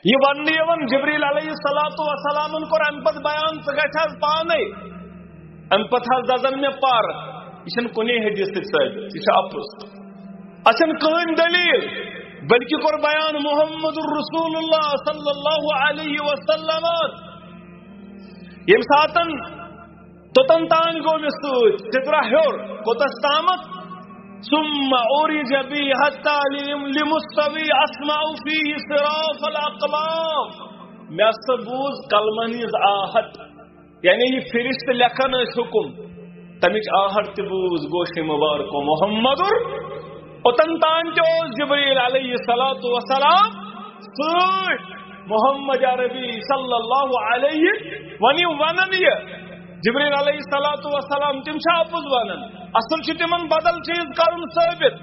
یہ ون جبریل علیہ الصلوۃ والسلام کور ام پت بیان ث گژھ پانے ام پت دزن میں پار یہ کنے حدیث ثابت یہ اپز اچھن کہن دلیل بلکہ کور بیان محمد رسول اللہ صلی اللہ علیہ وسلم یم ساتن توتن تان گو میں سوچ تترا ہور کوتس تامت ثم أورج بي حتى لمستوي أسمع فيه صراف الأقلام میں سبوز کلمنیز آہت یعنی یہ فرشت لکھن حکم تمچ آہت تبوز گوش مبارک محمد اوتن تان چوز جبریل علیہ الصلوۃ والسلام سوچ محمد عربی صلی اللہ علیہ ونی ونن یہ جبریل علیہ الصلوۃ والسلام تم چھا اپز ونن اصل چھ تمن بدل چیز کرن ثابت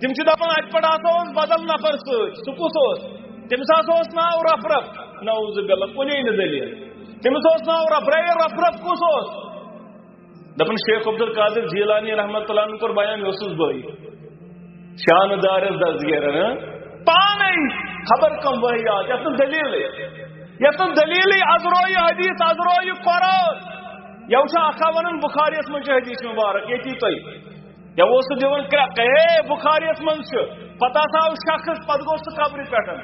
تم چھ دپن ات پڑ آسوس بدل نفر سوچ سکوس تمس آسوس ناو رفرف نعوذ باللہ کنے دلیل تمس اوس ناو رفرف کس اوس دپن شیخ عبد القادر جیلانی رحمۃ اللہ عنہ کور بیان یوسف بھائی شاندار دزگیر پانے خبر کم وحیات یتن دلیل ازروی حدیث ازروی قرآن یہ اخا ون بخاریس من حدیث مبارک یہ تھی یا وہ دون کرے بخاریس من پتہ آو شخص پتہ گو سہ قبر پہ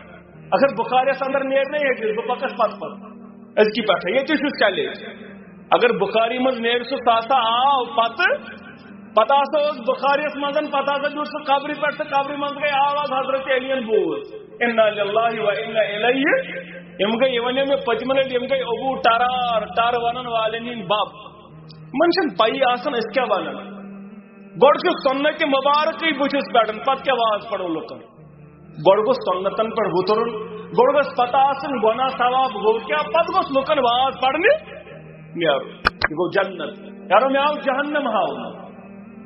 اگر بخاریس اندر نیرنے حدیث بہ پکس پتہ ازکی پہ یہ چیلنج اگر بخاری من نیر سہ آو پتہ بخاریس من پتہ جڑ سہ قبر پہ قبر من گئی آواز حضرت علی بوز انا للہ و انا الیہ یم گئی یہ ون میں پتمہ یم گئی ابو ٹر ونن والن باب منشن پی آسن اس کیا ونن گوڑ چھ سنت مبارک بچس پہ پتہ کیا واز پڑو لکن گوڑ گو سنتن پہ وترن گوڑ گس پتہ آسن گناہ ثواب گو کیا پتہ گوس لکن واز پڑھنے نیارو یہ گو جنت یارو میں آؤ جہنم ہاؤ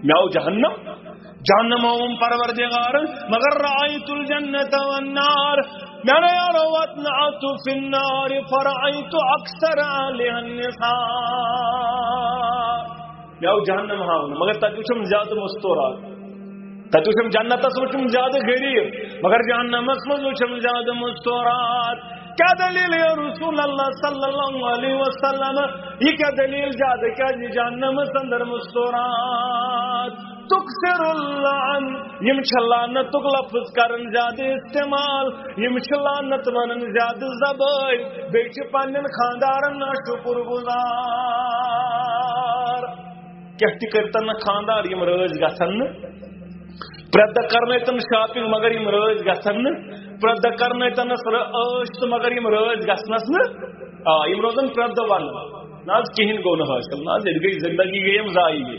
میں آؤ جہنم ہوں پروردگار مگر رأیت الجنت والنار میں نے یارو واتنعت فی النار فرأیت اکثر علیہ النساء میں آؤ جہنم ہاؤں مگر تجوشم زیادہ مستورات تجوشم جنت اسوچم زیادہ غریب مگر جہنم اسوچم زیادہ مستورات کیا دلیل ہے رسول اللہ صلی اللہ علیہ وسلم یہ کیا دلیل زیادہ کیا جی جہنم سندر مستورات تکسر اللعن یم لعنتک لفظ کرن زیادہ استعمال یم لعنت ونن زیادہ زبان بیچ پنن خاندارن شکر گزار کیا کرتن خاندار یم رز گھن پرد کرن شاپنگ مگر یم رز گھن پرد کرن عش تو مگر یم رز گھنس یم روزن پرد ون ناز کہین گو نہ حاصل ناز یہ گئی زندگی گئی ضائع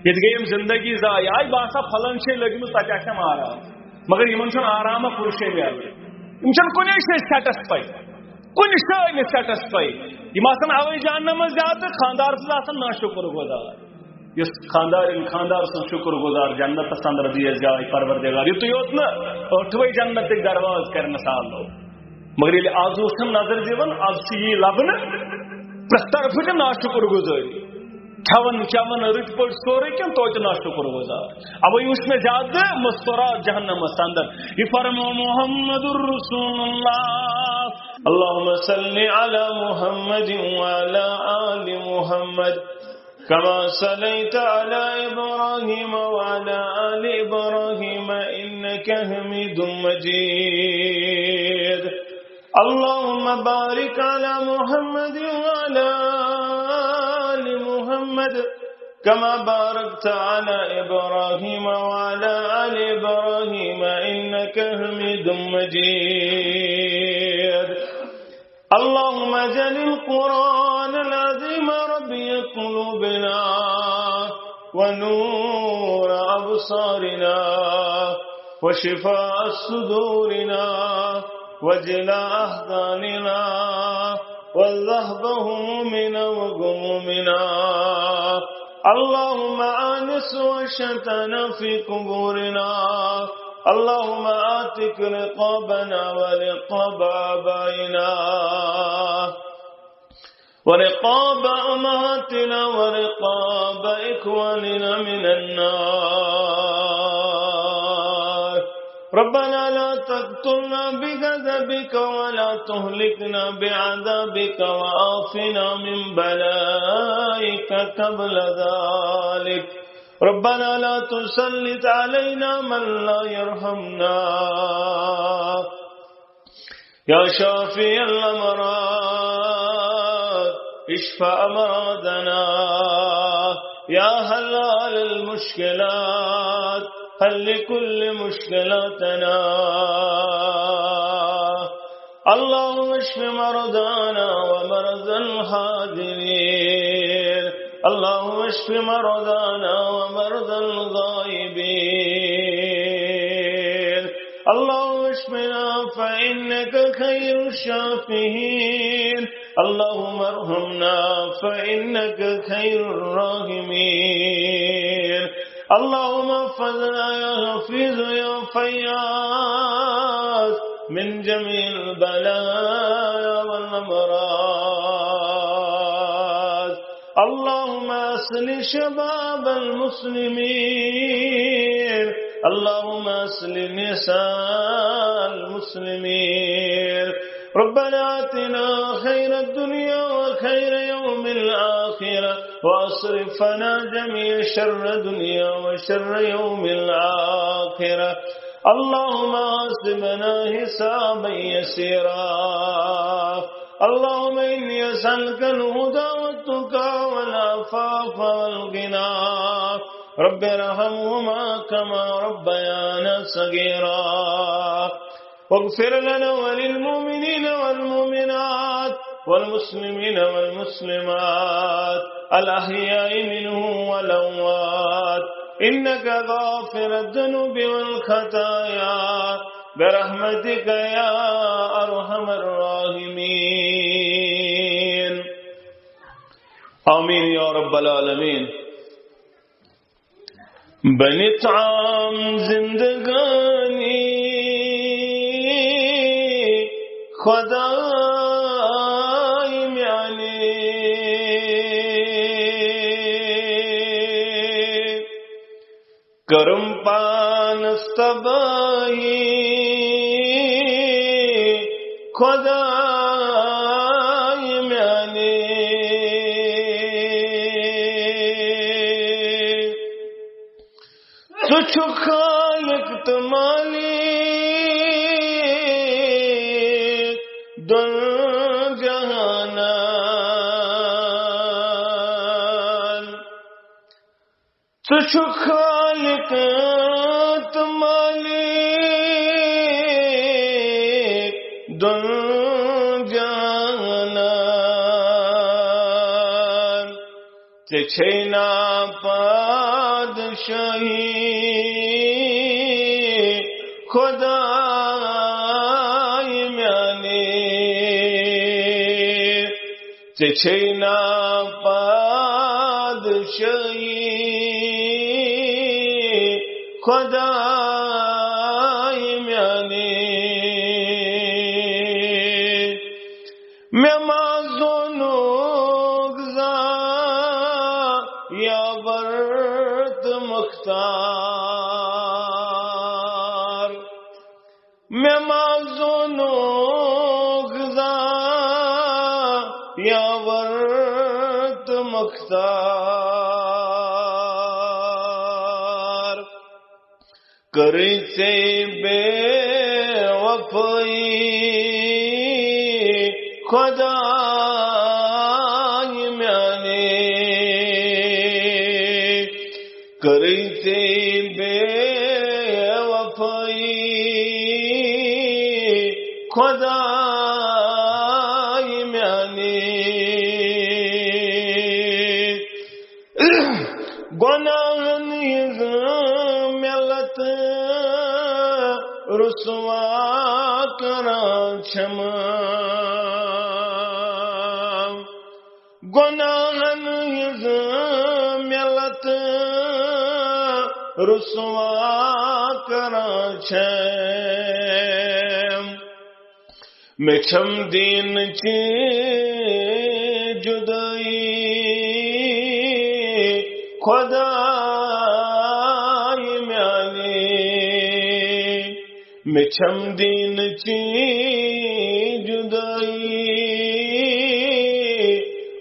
یہ گئی زندگی ضائع آئی باسا پھلن سے لگم تم آرام مگر ان آرام پورشے میں ان کن جائے سیٹسفائی کن جائے سیٹسفائی یہ اوے جاننے میں زیادہ خاندار سے نا شکر گزار اس خاندار سن شکر گزار جنت اندر دی جائے پروردگار یہ تو یوت نا ٹھوئی جنت درواز کر مثال لو مگر یہ آز نظر دون آز یہ لبن پرت طرف نا شکر گزاری کھون چون رت پہ سورے کن توتہ نا شکر گزار اب اس میں زیادہ مستورات جہنم اندر یہ فرمو محمد الرسول اللہ اللهم صل على محمد وعلى آل محمد كما صليت على إبراهيم وعلى آل إبراهيم إنك حميد مجيد اللهم بارك على محمد وعلى آل محمد كما باركت على إبراهيم وعلى آل إبراهيم إنك حميد مجيد اللهم اجعل القرآن العظيم ربيع قلوبنا ونور أبصارنا وشفاء صدورنا وجلاء أحزاننا وذهب همومنا وغمومنا اللهم آنس وحشتنا في قبورنا اللهم آتك رقابنا ورقاب آبائنا ورقاب أمهاتنا ورقاب إخواننا من النار ربنا لا تقتلنا بغضبك ولا تهلكنا بعذابك وعافنا من بلائك قبل ذلك ربنا لا تسلط علينا من لا يرحمنا يا شافي الأمراض اشف أمراضنا يا حلال المشكلات حل كل مشكلاتنا اللهم اشف مرضانا ومرضى الحاضرين اللهم اشف مرضانا ومرضى الغائبين اللهم اشفنا فإنك خير الشافين اللهم ارحمنا فإنك خير الراحمين اللهم احفظنا يا حفيظ يا فياض من جميع البلايا والأمراض اللهم أصلح شباب المسلمين اللهم أصلح نساء المسلمين ربنا آتنا خير الدنيا وخير يوم الآخرة واصرفنا جميع شر الدنيا وشر يوم الآخرة اللهم حاسبنا حسابا يسيرا اللهم إني أسألك الهدى والتقى والعفاف والغنى رب ارحمهما كما ربيانا صغيرا واغفر لنا وللمؤمنين والمؤمنات والمسلمين والمسلمات الأحياء منهم والأموات إنك غافر الذنوب والخطايا برحمتك يا أرحم الراحمين آمين يا رب العالمين بنی طعام زندگانی خدای میانی کرم پانستبایی خدای میانی تو چو خالق تمالی دن جہانان تو چو خالق تمالی دن جہانان چینا پادشاہی خدای میانی چینا پادشاہی خدای میانی میمازونو گزا یا برد مختار میمازونو گزا یا برد مختار کری سے بے وفائی خدای میانی کری سے بے وفائی خدای میانی گناہن ملت رسوا کران چھم گناہن ملت رسوا کران چھم میں چھم دین چی جدائی خدای میانی میں چھم دین چی جدائی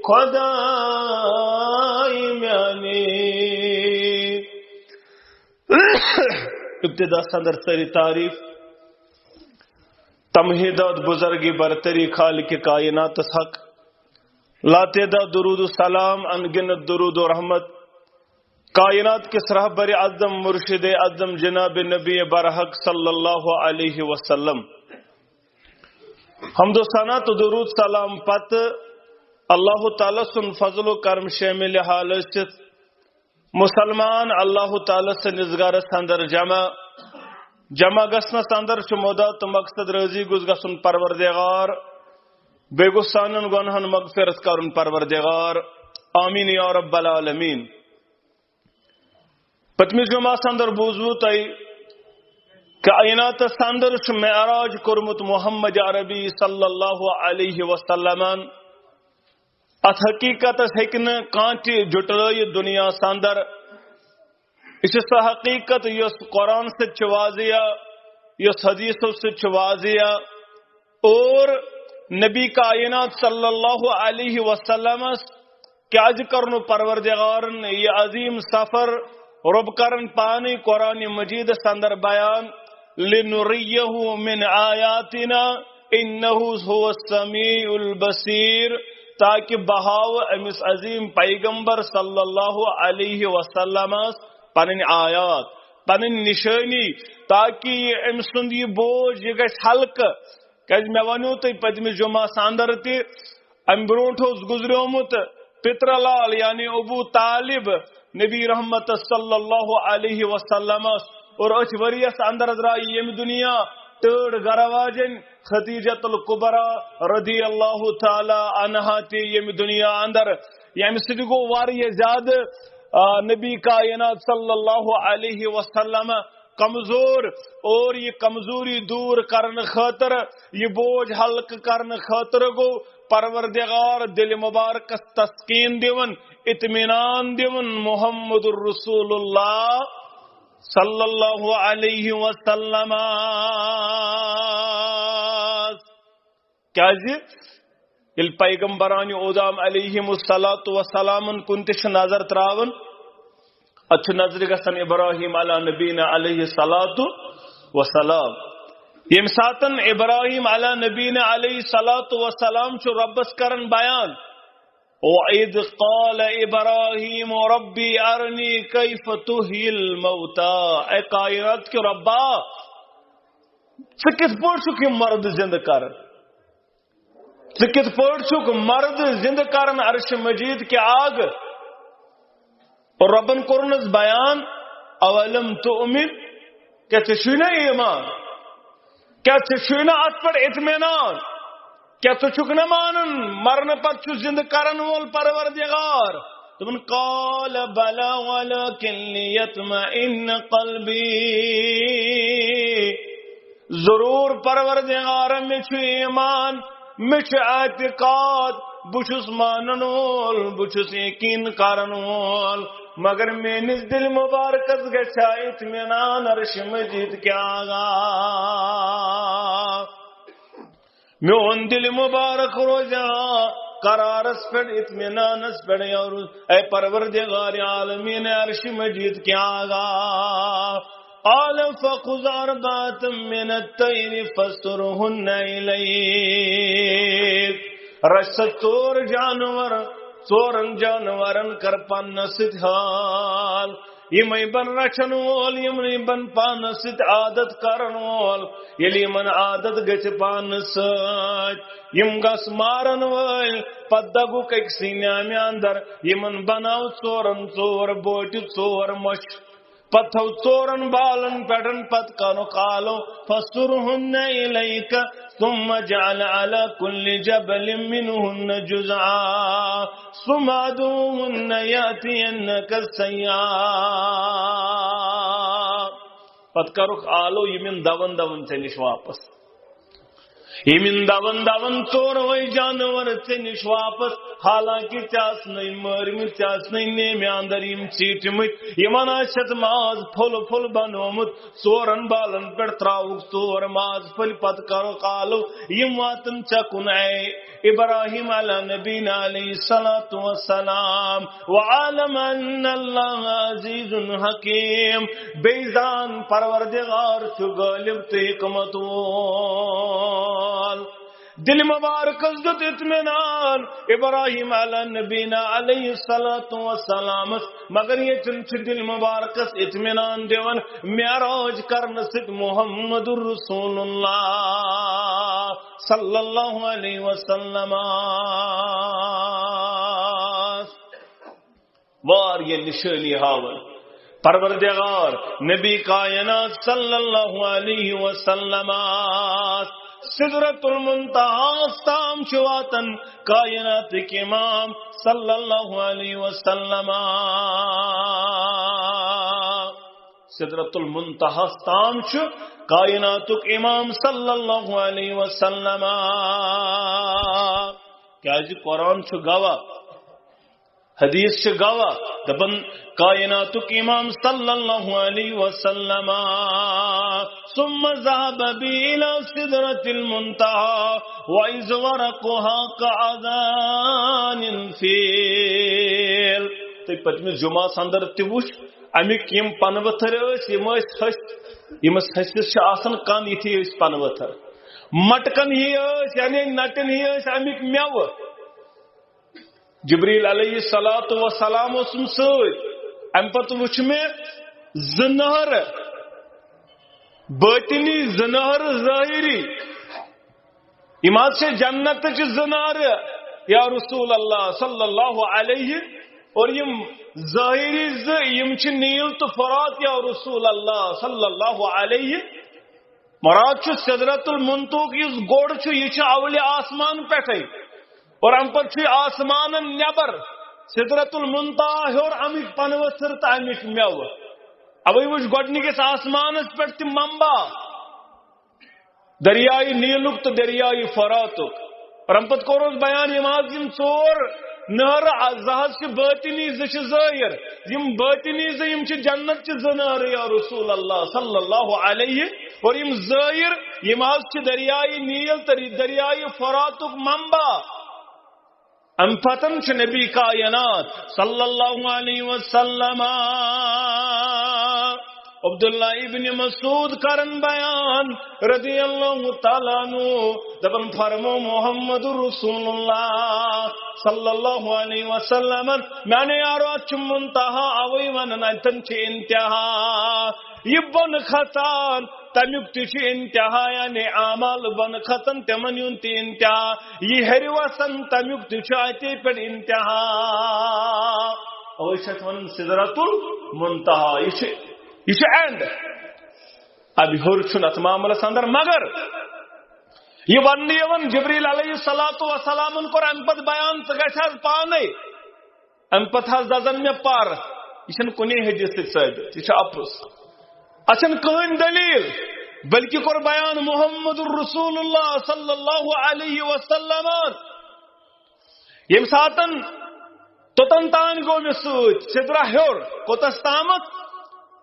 خدائی میانی ابتدا صدر سری تعریف تمہیدات بزرگی برتری خالق کائنات حق لا تعداد درود و سلام انگنت درود و رحمت کائنات کے رہبر اعظم مرشد اعظم جناب نبی برحق صلی اللہ علیہ وسلم حمد و ثنا تو درود سلام پت اللہ تعالی سن فضل و کرم شامل حال است مسلمان اللہ تعالی سے نزگار اندر جمع گسنس اندر شمودا تو مقصد رضی گز گسن پروردگار بے گسانن گنہن مغفرت کرن پروردگار آمین یا رب العالمین پتمی جمعہ سندر بوزو تائی کائنات سندر معراج کرمت محمد عربی صلی اللہ علیہ وسلم ات حقیقت ہیکن کانٹی جٹلائی دنیا سندر اس سا حقیقت یس قرآن سے واضح یس حدیثوں سے واضح اور نبی کائنات صلی اللہ علیہ وسلم کیا کرنو پروردگارن یہ عظیم سفر رب کرن پانی قرآن مجید سندر بیان لنریہ من آیاتنا انہو هو السمیع البصیر تاکہ بہاو امس عظیم پیغمبر صلی اللہ علیہ وسلم پنن آیات پنن نشانی تاکہ یہ امسند یہ بوجھ یہ گھس حلق کیج میں ونیو تی پدمی جمعہ ساندر تی ام برونٹھوس گزریومت پتر لال یعنی ابو طالب نبی رحمت صلی اللہ علیہ وسلم اور اچھ وریس اندر ازرائی یم دنیا تیڑ گرواجن خدیجت القبرہ رضی اللہ تعالی عنہا تی یم دنیا اندر یم صدقو واری زیاد نبی کائنات صلی اللہ علیہ وسلم کمزور اور یہ کمزوری دور کرن خاطر یہ بوجھ حلق کرن خاطر گو پروردگار دل مبارک تسکین دیون اطمینان دیون محمد الرسول اللہ صلی اللہ علیہ وسلم کیا جی پیغمبرانی اودام علیہم الصلاۃ والسلام کنتش نظر تراون اچھ نظر گسن ابراہیم علی نبینا علیہ الصلاۃ والسلام یم ساتن ابراہیم علی نبینا علیہ الصلاۃ والسلام چو ربس کرن بیان وَإِذْ قَالَ إِبْرَاهِيمُ رَبِّي أَرْنِي كَيْفَ تُحْيِي الْمَوْتَى اے کائنات کے ربا سکت پوڑ چکی مرد زند کرن سکت پوڑ چک مرد زند کرن عرش مجید کے آگ اور ربن قرنز بیان اولم تؤمن کیا چشونا ایمان کیا چشونا اتپڑ اطمینان کیا تو چک نہ مانن مرن پر چو زند کرن وول پروردگار تمن قال بلا ولكن ليطمئن قلبي ضرور پروردگار مچ ایمان مچ اعتقاد بچس مانن وول بچس یقین کرن وول مگر میانس دل مبارکت گچھا اطمینان عرش مجید کیا گا میون دل مبارک روزا قرارس پر اطمینانس پر اور اے پروردگار عالمین عرش مجید کیا گا قال فخذ أربعة من الطير فاصرهن إليك رشت چور جانور چورن جانورن کر پانست حال یمئی بن رچن وول یمئی بن پانست عادت کرن وول یلی من عادت گچ پانست یم گس مارن وول پدگو کک سینیامی اندر یمن بناو چورن چور بوٹی چور مش پتھو چورن بالن پیٹن پت کانو قالو فسرهن الیک ثم جعل على كل جبل منهن جزعا ثم ادعوهن ياتينك سيئا پت کرو آلو یمن دون دون چلش واپس یمن دون دون ژوروے جانور ژے نش واپس حالانکہ ژے مٲرمٕتۍ ژے نیمہِ اندر یم ژیٖٹمٕتۍ یمن آسٮ۪تھ ماز پھوٚل پھوٚل بنومُت ژورن بالن پٮ۪ٹھ تراوُکھ ژور ماز پھٔلۍ پتہٕ کرُکھ آلو یم واتن ژےٚ کُن اے ابراہیم علی نبینا علیہ الصلوۃ والسلام وعلم ان اللہ عزیز حکیم بیزان پروردگار چھُ غالب تہٕ حکمت وول دل مبارک دت اطمینان ابراہیم علی نبینا علیہ الصلوۃ والسلام مگر یہ دل مبارکس اطمینان دیون معراج کرنے ست محمد رسول اللہ صلی اللہ علیہ وسلم وار یہ نشانی ہاون پروردگار نبی کائنات صلی اللہ علیہ وسلم سدرۃ المنتہا تام واتن کائنات کے امام صلی اللہ علیہ وسلم سدرۃ المنتہا تام کائنات امام صلی اللہ علیہ وسلم کیا قرآن گواہ حدیث گواہ دپن کائنات امام صلی اللہ علیہ وسلم ثم ذهب بي الى سدرة المنتهى واذ ورقها كعذان الفيل تے پتمس جمعہ اندر تہ وچ امیک یم پنوتھر یم ہسس آسان کن یتھی پنوتھر مٹکن ہی یعنی نٹن ہی امیک میو جبریل علیہ الصلوۃ والسلام اسم ست ام پتہ وچھ میں زنہر باطنی زنہر ظاہری اماد سے جنت چ زنہر یا رسول اللہ صلی اللہ علیہ اور یم ظاہری یم چ نیل تو فرات یا رسول اللہ صلی اللہ علیہ مراد چ سدرۃ المنتہا یس گوڑ چ یہ چ اول آسمان پٹھے اور ام پر چھ آسمان نبر سدرۃ المنتہا اور امیک پنوتھر تو امیک میو اوے وچ گۄڈنِکِس آسمانس پٮ۪ٹھ تہِ منبع دریائے نیلُک تہٕ دریائے فراتُک اور ام پتہٕ کوٚرُس بیان یم حظ یم ژور نہر زٕ حظ چھِ باطنی زٕ چھِ ظٲہر یم باطنی زٕ یم چھِ جنت چہِ زٕ نہر یا رسول اللہ صلی اللہ علیہ اور یم ظٲہر یم حظ چھِ دریائے نیل تہٕ دریائے فراتُک منبع ام پتن چھ نبی کائنات صلی اللہ علیہ وسلم عبداللہ ابن مسعود کرن بیان رضی اللہ تعالیٰ عنہ دبن فرمو محمد رسول اللہ صلی اللہ علیہ وسلم میں نے یارو اچھ منتہا اوئی ونن اتن چھ انتہا یہ بن خطان تمیک تش انتہا یعنی اعمال بن ختن تمن تی انتہا یہ ہر وسن تمیک تش آتے پر انتہا اوشت ون سدرۃ المنتہا یہ اینڈ اب ہر چھن ات معاملس اندر مگر یہ ون جبریل علیہ الصلوۃ والسلام کور ام پت بیان ژٕ گژھِ پانے ام پت دزن مے پر یہ کنے حدیث ثابت یہ اپرس اچھن کہن دلیل بلکہ کور بیان محمد الرسول اللہ صلی اللہ علیہ وسلم یم ساتن توتن تان گو میں سوت سدرہ ہور کوتس تامت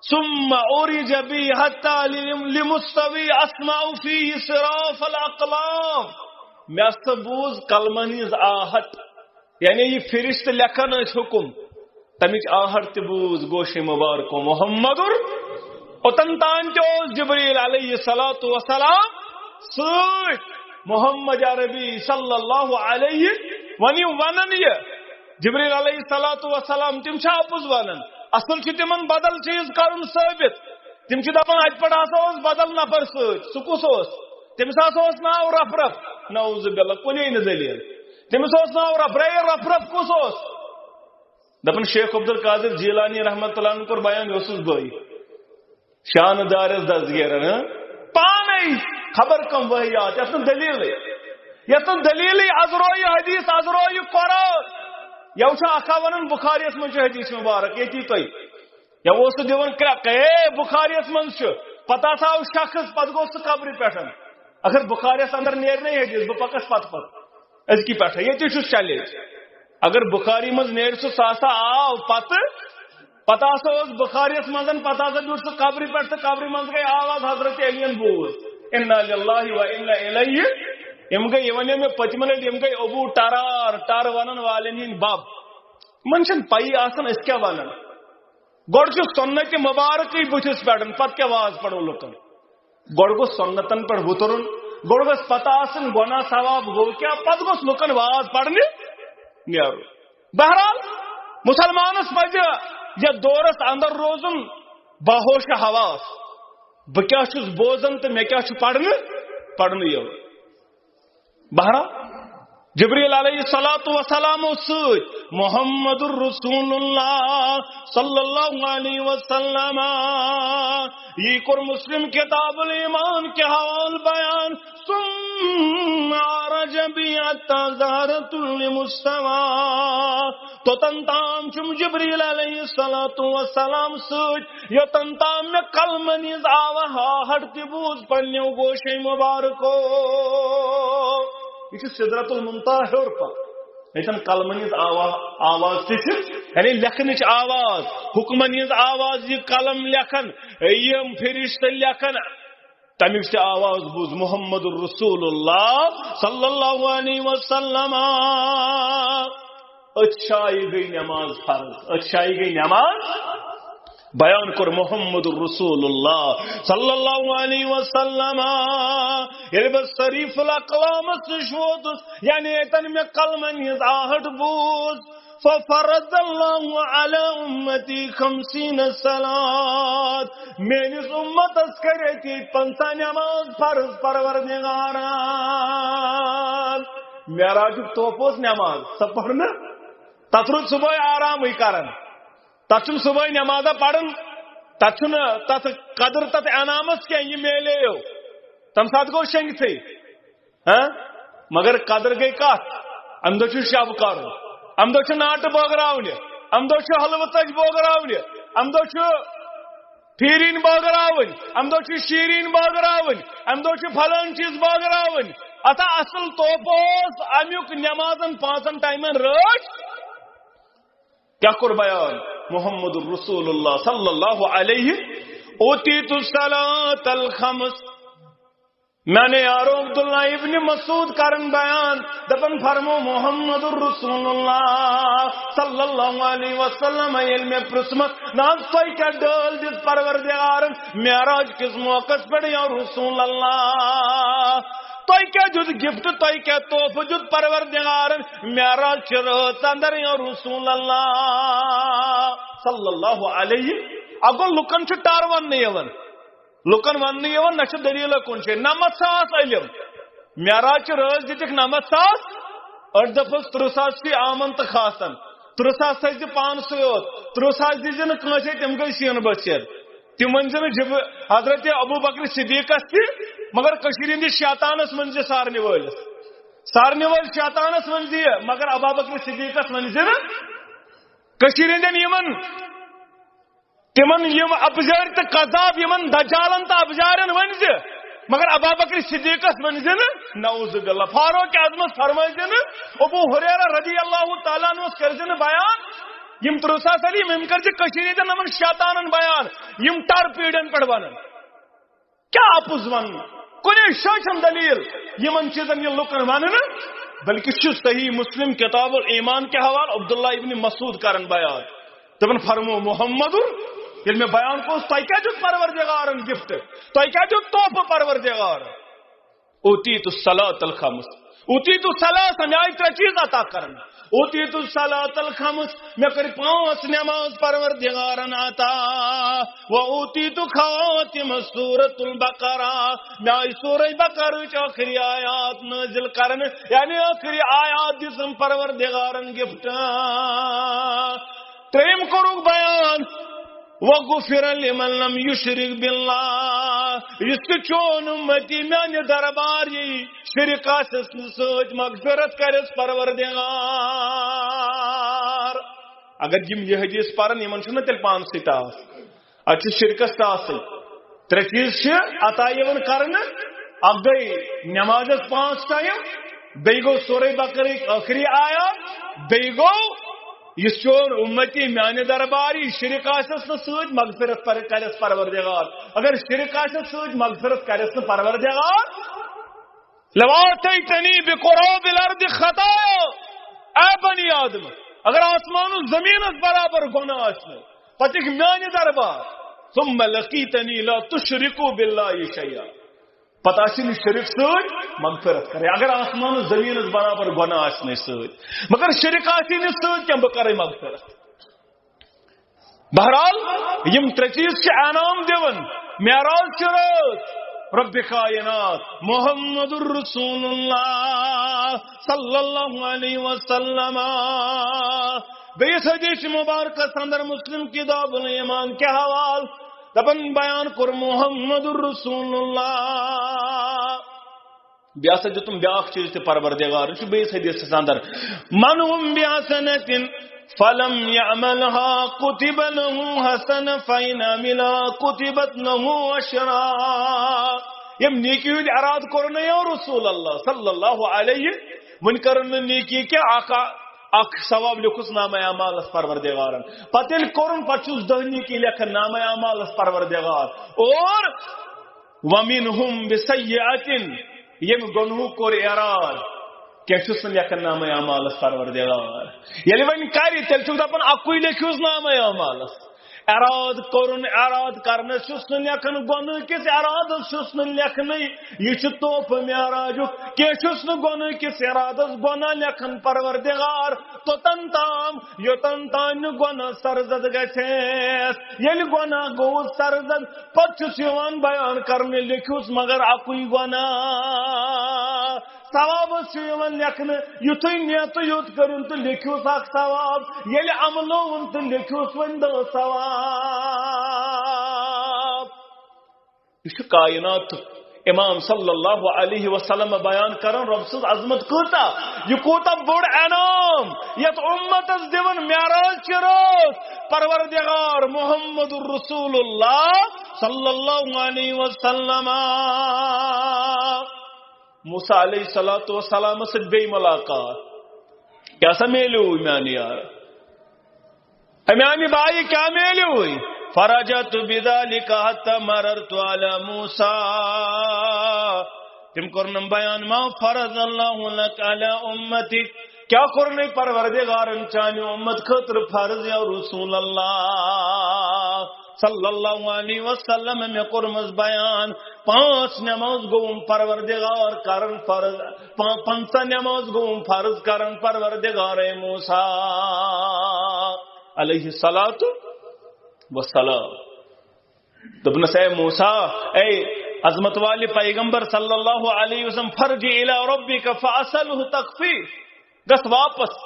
ثم اورج بی حتی لمستوی اسمع فیہ صراف الاقلام میں بوز کلمنیز آہت یعنی یہ فرشت لکھن حکم تمچ آہت تبوز گوش مبارک محمد اوتن تان چوز جبریل علیہ الصلوۃ والسلام سوت محمد عربی صلی اللہ علیہ ونن یہ جبریل علیہ الصلوۃ والسلام تم چھاپز ونن اصل چھ تمن بدل چیز کرن ثابت تم چھ دپان ات پٹ ہسا اوس بدل نفر ست سہ کس اوس تمس ہسا اوس ناو رف رف نعوذ باللہ کنے نہ دلیل تمس اوس ناو رف رف کس اوس دپان شیخ عبد القادر جیلانی رحمۃ اللہ عنہ کور بیان یوسس بھائی شان دارس دزگیرن پانے خبر کم وحیات یتن دلیل ازروی حدیث ازروی قرآن یو اکھا ونن بخاریس من حدیث مبارک یتی تھی یا وہ دون کرک بخاریس من پتہ آو شخص پتہ گو سہ قبر پہ اگر بخاریس اندر نیرنے حدیث بہ پکس پت ازکی پہ یہ چیلنج اگر بخاری مز نیر سہ آو پتہ بخاریس مز پتہ بیوٹ سہ قبر پہ قبر مز گئی آواز حضرت علی بوز انا للہ و انا الیہ یم گئی ون میں پتم لٹ یم گئی ابو ٹر ونن والن ہند بب من پی آسان اس کیا ونان گوڑ سنت مبارک بتس پہ پتہ کیا واز پڑو لکن گوڑ گو سنتن پہ وترن گوڑ گس پتہ آسن گناہ ثواب گو کیا پتہ گوس لکن واز پڑھنے نیرو بہرحال مسلمانس پہ یا دورس اندر روزن باہوش حواس بہ کیا بوزن تو مے کیا پڑھنے یو بہرحال جبریل علیہ الصلوۃ والسلام سۭتۍ محمد الرسول اللہ صلی اللہ علیہ وسلم یہ کور مسلم کتاب الایمان کے حوال بیان ثم عرج بی حتی ظہرت لمستوى تو تنتام چم جبریل علیہ الصلوۃ والسلام سۭتۍ یوتن تام میں کلمہ نیز آوا ہاہٹ تہ بوز پننیو گوشے مبارکو یہ سدرت المنتہا ہیور پہ یہ کلمہ ہز آواز یعنی لکھن آواز حکمن ہز آواز یہ قلم لکھن یم فرشتہ لکھن تمیک سے آواز بوز محمد الرسول اللہ صلی اللہ علیہ وسلم اچھائی گئی نماز فرض اچھائی گئی نماز بیان کر محمد الرسول اللہ صلی اللہ علیہ وسلم یعنی بس شریف الاقلام سشوت یعنی ایتن میں کلمن ہز آہٹ بوز ففرض اللہ علی امتی 50 صلاة مینس امت اس کریتی 50 نماز فرض پروردگاران معراج توپوس نماز سب پڑھنا تطرد صبح آرام ہی کرن تب صبح نماز پڑھن تب قدر تت انعامس کی یہ میلے تم سات گو شنگ تھے مگر قدر گئی کت ام دہ شب کر ام دہ ناٹ بٲگراونہِ ام دہ حلوہ ژج بٲگراونہِ ام دہ پھیرین بٲگراوٕنۍ ام دہ شیرین بٲگراوٕنۍ ام دہ پھلان چیز بٲگراوٕنۍ اتھا اصل توپ اوس امیُک نمازن 5 ٹائمن رٲچھ کیا کور بیان محمد الرسول اللہ صلی اللہ علیہ اوتیت الصلاۃ الخمس میں نے یارو عبداللہ ابن مسعود کرن بیان دپن فرمو محمد الرسول اللہ صلی اللہ علیہ وسلم علم پرسمت ناز توئی کیا ڈال دس پروردگارن معراج کس موقع پر یا رسول اللہ توئی کیا جد گفٹ توئی کیا توف جد پروردگارن معراج چرات اندر یا رسول اللہ صلی اللہ علیہ اگو لکن چھ ٹار ون نیون لکن ون نیون نہ چھ دلیل کن چھ 900 علم معراج راز دتک 900 اور دفس 300 سی آمن تو خاصن 300 سج پان سیوت 300 دی جن کنسے تم گئی سین بچر تمن جن جب حضرت ابو بکر صدیق تھی مگر کشیر ہندی شیطانس من سارنی ولس شیطانس من مگر ابو بکر صدیقس من کشیر ہندین یمن تمن یم ابزار تو قذاب یمن دجالن تو ابزارن ون مگر ابو بکر صدیقس من نعوذ باللہ فاروق اعظم فرمائے ابو ہریرہ رضی اللہ تعالیٰ عنہ کرزن بیان یم 300 علم یم کر کشیر ہندین یمن شیطانن بیان یم ٹر پیڑن پہ ونن کیا اپز ون کنے شاچن دلیل یمن چیزن یہ لکن ونن بلکہ صحیح مسلم کتاب الایمان کے حوالے عبداللہ ابن مسعود کرن بیان دپن فرمو محمد یل میں بیان کو تہ کیا جو پروردگارن گفٹ تہ کیا جو توپ پروردگار اوتیت الصلاۃ الخمس اوتیت الصلاۃ میں آئی 3 چیز عطا کرن اوتیت الصلاۃ الخمس میں کر 5 نماز پروردگارن عطا و اوتیت خواتم سورۃ البقرہ میں آئی سورہ بقرہ چ آخری آیات نازل کرن یعنی آخری آیات جسم پروردگارن گفٹ تریم کرو بیان وغفر لمن لم يشرك بالله اس چون امتی میانہ دربار یہ شرکات سۭتۍ مغفرت کرس پروردگار اگر یم یہ حدیث پرن یمن چھنہ تیل پان سٹاس اچھ شرکس تاس 3 چیز چھ عطا یون کرن اب گئی نماز 5 ٹائم بی گو سورہ بقرہ آخری آیات بی گو یہ چور امتی میانے درباری شرک آسس نہ سوچ مغفرت پر کرس پروردگار اگر شرک آسس سوچ مغفرت کرس نہ پروردگار لواتیتنی بقراب الارض خطا اے بنی آدم اگر آسمان و زمین برابر گناہ آسن پتہ میانے دربار ثم لقیتنی لا تشرکو باللہ شیئا پتہ آسن شرک سوچ مغفرت کرے اگر آسمان و زمین برابر گناہ آسن سوچ مگر شرک آسن سوچ کیا بکرے مغفرت بہرحال یم ترے چیز کے انعام دیون معراج کی رات رب کائنات محمد الرسول اللہ صلی اللہ علیہ وسلم بیس حدیث مبارکہ اندر مسلم کتاب الایمان کے حوال دبن بیان کر محمد الرسول اللہ بیاسا جو تم بیاخ چیز تے پروردگار چھ بیس حدیث اندر من هم بیاسنت فلم يعملها كتب له حسنة فإن عملها كتبت له عشرا یم نیکی ہند اراد کرنے یا رسول اللہ صلی اللہ علیہ من کرن نیکی کے آقا اخ ثواب لکھس نام اعمال اس پروردگارن پتل کرن پچوس دہنی کی لکھن نام اعمال اس پروردگار اور ومنهم بسیئات یم گنہو کور اراد کیسس لکھن نام اعمال اس پروردگار یلی ون کاری تیل چھ دپن اکوئی لکھوس نام اعمال اراد کرن اراد کرنے چھس لکھن گنہ کس اراد چھس لکھن یہ چھ توف معراج کی چھس گنہ کس اراد گنہ لکھن پروردگار توتن تام یوتن تان گنہ سرزد گژھس یل گنہ گو سرزد پتہ چھس یوان بیان کرنے لکھوس مگر اکوئی گنہ ثواب سیون لکھن یتھے نیت یوت کرن تو لکھوس اخ ثواب یل عملو تو لکھوس ون دو ثواب یہ کائنات امام صلی اللہ علیہ وسلم بیان کرن رب سز عظمت کوتا یہ کوتا بڑ انعام یت امت از دیون معراج کی رات پروردگار محمد الرسول اللہ صلی اللہ علیہ وسلم موسیٰ علیہ السلام سے بے ملاقات کیا سا میلی ہوئی میانی یار میانی بھائی کیا میلی ہوئی فرجت بذالک حتی مررت علی موسیٰ تم کرنم بیان ما فرض اللہ لک علی امتک کیا کرنے پروردگارن چانی امت خطر فرض یا رسول اللہ صلی اللہ علیہ وسلم میں قرمز بیان 5 نماز گوم پروردگار کرن فرض 5 نماز گوم فرض کرن پروردگار موسیٰ علیہ الصلاۃ والسلام دبن سے موسیٰ اے عظمت والے پیغمبر صلی اللہ علیہ وسلم فرج الی ربک فاصلہ تخفی گس واپس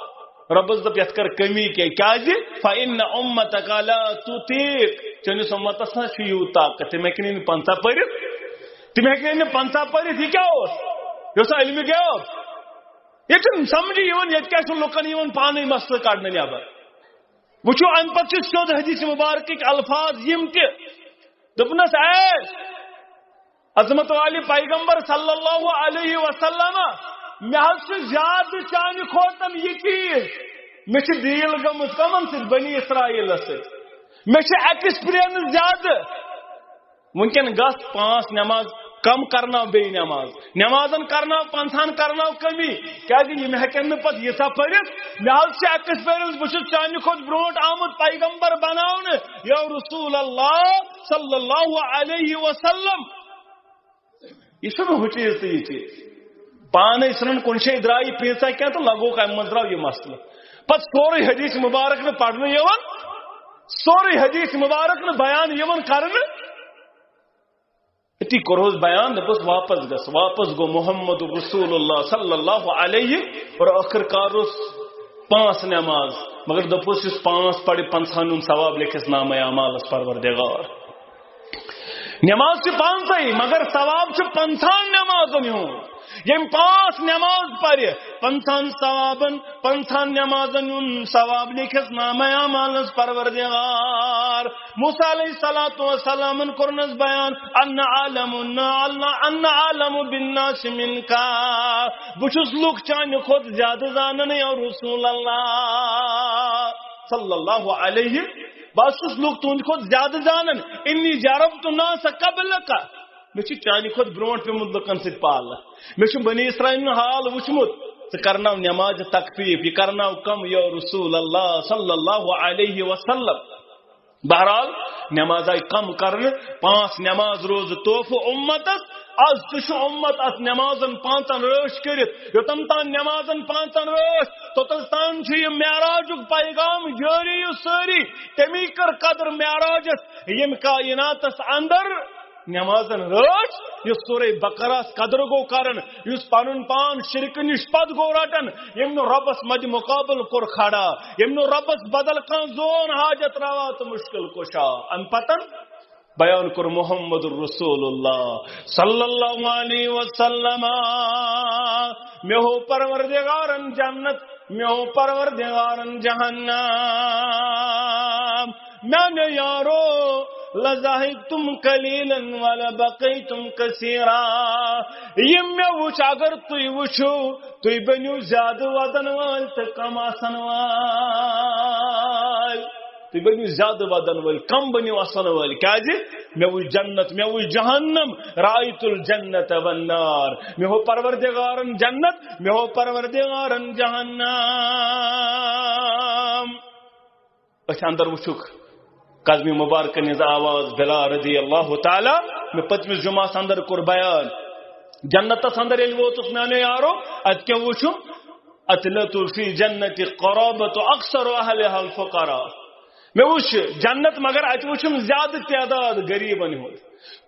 ربز دپ یت کر کمی کے کیا جی فإن امتک لا تطیق چنس امتس نہ چھو طاقت تم ہیکن 50 پرت تم ہیکن 50 پرت یہ کیا ہو یہ علم کیا ہو یہ تم سمجھی یون یہ کیا لوکن یون پانے مسئلہ کاٹنے نیابر وچو ان پتہ شد حدیث مبارک کے الفاظ یم کہ دپنس اے عظمت والی پیغمبر صلی اللہ علیہ وسلم میں سے زیادہ چانہ کھوتن یہ چیز میں دیل گمت کمن سے بنی اسرائیل سے میں ایکسپیرینس زیادہ ونکن گس 5 نماز کم کرنا بے نمازن کرنا 5 کرنا کمی کیا کہ یہ ہیکن پتہ یہ سا پڑھت میں ایکسپیرینس بچ چانہ کھت بروٹ آمد پیغمبر بناون یا رسول اللہ صلی اللہ علیہ وسلم یہ سب ہو چیز تو یہ چیز پانے سرن کنشے درائی پیسا کیا تو لگو کا مزراو یہ مسئلہ پس سوری حدیث مبارک نے پڑھنے یون سوری حدیث مبارک نے بیان یون کرنے اتی کروز بیان بس واپس گو محمد رسول اللہ صلی اللہ علیہ اور آخر کارس 5 نماز مگر دپوس 5 پڑھ 50 ثواب لکھس نام اعمال اس پروردگار نماز سے 5 مگر ثواب سے 50 نماز یم 5 نماز پڑھ 50 ثوابن 50 نمازن ثواب لکھس نامہ اعمالس پروردگار موسیٰ علیہ الصلوۃ والسلام کرنس بیان ان عالم بالناس منکا بچس لوک چانہ خود زیادہ زانن یا رسول اللہ صلی اللہ علیہ بس لوگ تہد کھت زیادہ زانن انی جربت الناس قبلک مے چانہ کھت برونٹ پیمت لکن ست پال مے بنی اسرائیل حال وچمت ژٕ کرناو نماز تکفیف یہ کرناو کم یا رسول اللہ صلی اللہ علیہ وسلم بہرحال نماز آئی کم کرنے 5 نماز روز توفہ امتس آج تشو امت ات نمازن 5 رٲچھ کرت یوتن تان نمازن 5 رٲچھ توتس تان چھ یہ معراجک پیغام جاری ساری تمی کر قدر معراجس یم کائناتس اندر نمازن رٲچھ یہ سورہ بقرہ قدر گو کرن یس پنن پان شرک نش پد گو رٹن یم نو ربس مد مقابل کور کھڑا یم نو ربس بدل کان زون حاجت روا تو مشکل کشا ان پتن بیان کر محمد رسول اللہ صلی اللہ علیہ وسلم میں ہو پروردگارن جنت میں ہو پروردگارن جہنم میں نے یارو لزاہدتم قلیلا ولبقیتم کثیرا یم میں وچ اگر توی وچو توی بنیو زیادہ ودن وال تو کم آسن وال توی بنیو زیادہ ودن وال کم بنیو آسن وال کیا جی میں وچ جنت میں وچ جہنم رائت الجنت والنار میں ہو پروردگارن جنت میں ہو پروردگارن جہنم اچھا اندر وچوک قزمی مبارک نز آواز بلال رضی اللہ تعالی میں پتمس جمعہ اندر کور بیان جنتس اندر یل ووتس میانے یارو ات کیا وچھو اتلت فی جنت قرابت اکثر اہلها الفقراء میں وچھ جنت مگر ات وچھم زیادہ تعداد غریبن ہوں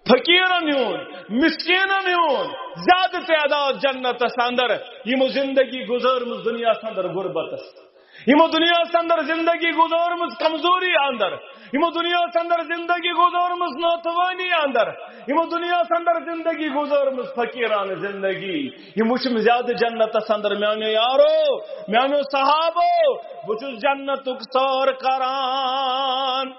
فقیرن ہوں مسکینن ہوں زیادہ تعداد جنتس اندر یم زندگی گزارمز دنیا اندر غربتس یمو دنیا اندر زندگی گزارمز کمزوری اندر یمو دنیا اندر زندگی گزارمز ناتوانی اندر یمو دنیا اندر زندگی گزارمز فقیران زندگی یم وچم زیادہ جنت اندر میانے یارو میانو صحابو بچس جنتک سور کران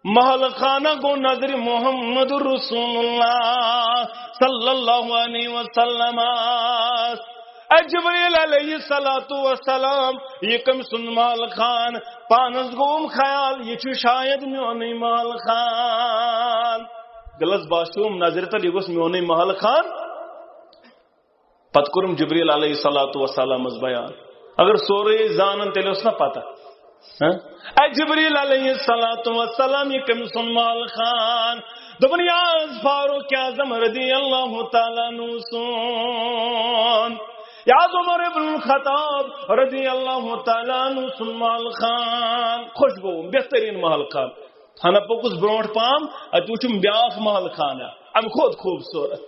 محل خانہ گو نظر محمد رسول اللہ صلی اللہ علیہ وسلم جبریل علیہ السلام یہ کم سن مال خان پانس گوم خیال یہ چھ شاید میونی مال خان گلس باشوم نظر تل یہ گوس میونی مال خان پت کرم جبریل علیہ السلام بیان اگر سورے زانن تیل اس نا پتا جبریل علیہ السلام یہ کم سن مال خان دبن یاز فاروق اعظم رضی اللہ تعالیٰ نوسون یاد عمر ابن الخطاب رضی اللہ تعالیٰ عنہ سن مال خان خوشبو بہترین محل خان تھانا پوکس برونٹ پام اتوچم بیاخ محل خانہ ام خود خوبصورت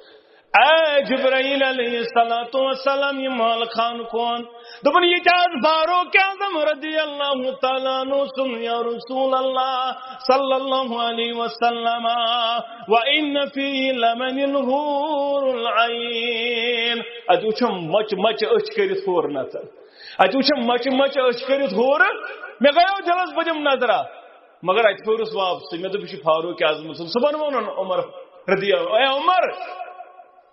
اے جبرائیل علیہ السلام یہ محل خان کون دبن یہ جاز فاروق اعظم رضی اللہ تعالیٰ عنہ سن یا رسول اللہ صلی اللہ علیہ وسلم وَإِنَّ فِيهِ لَمَنِ الْحُورُ الْعَيْنِ اتوچم مچ مچ اچ کرت ہور نظر اتوچم مچ مچ اچ کرت ہور میں گیا جلس بجم نظرہ مگر ات پھورس واپس میں تو بچ فاروق اعظم صبح ونن عمر رضی اللہ اے عمر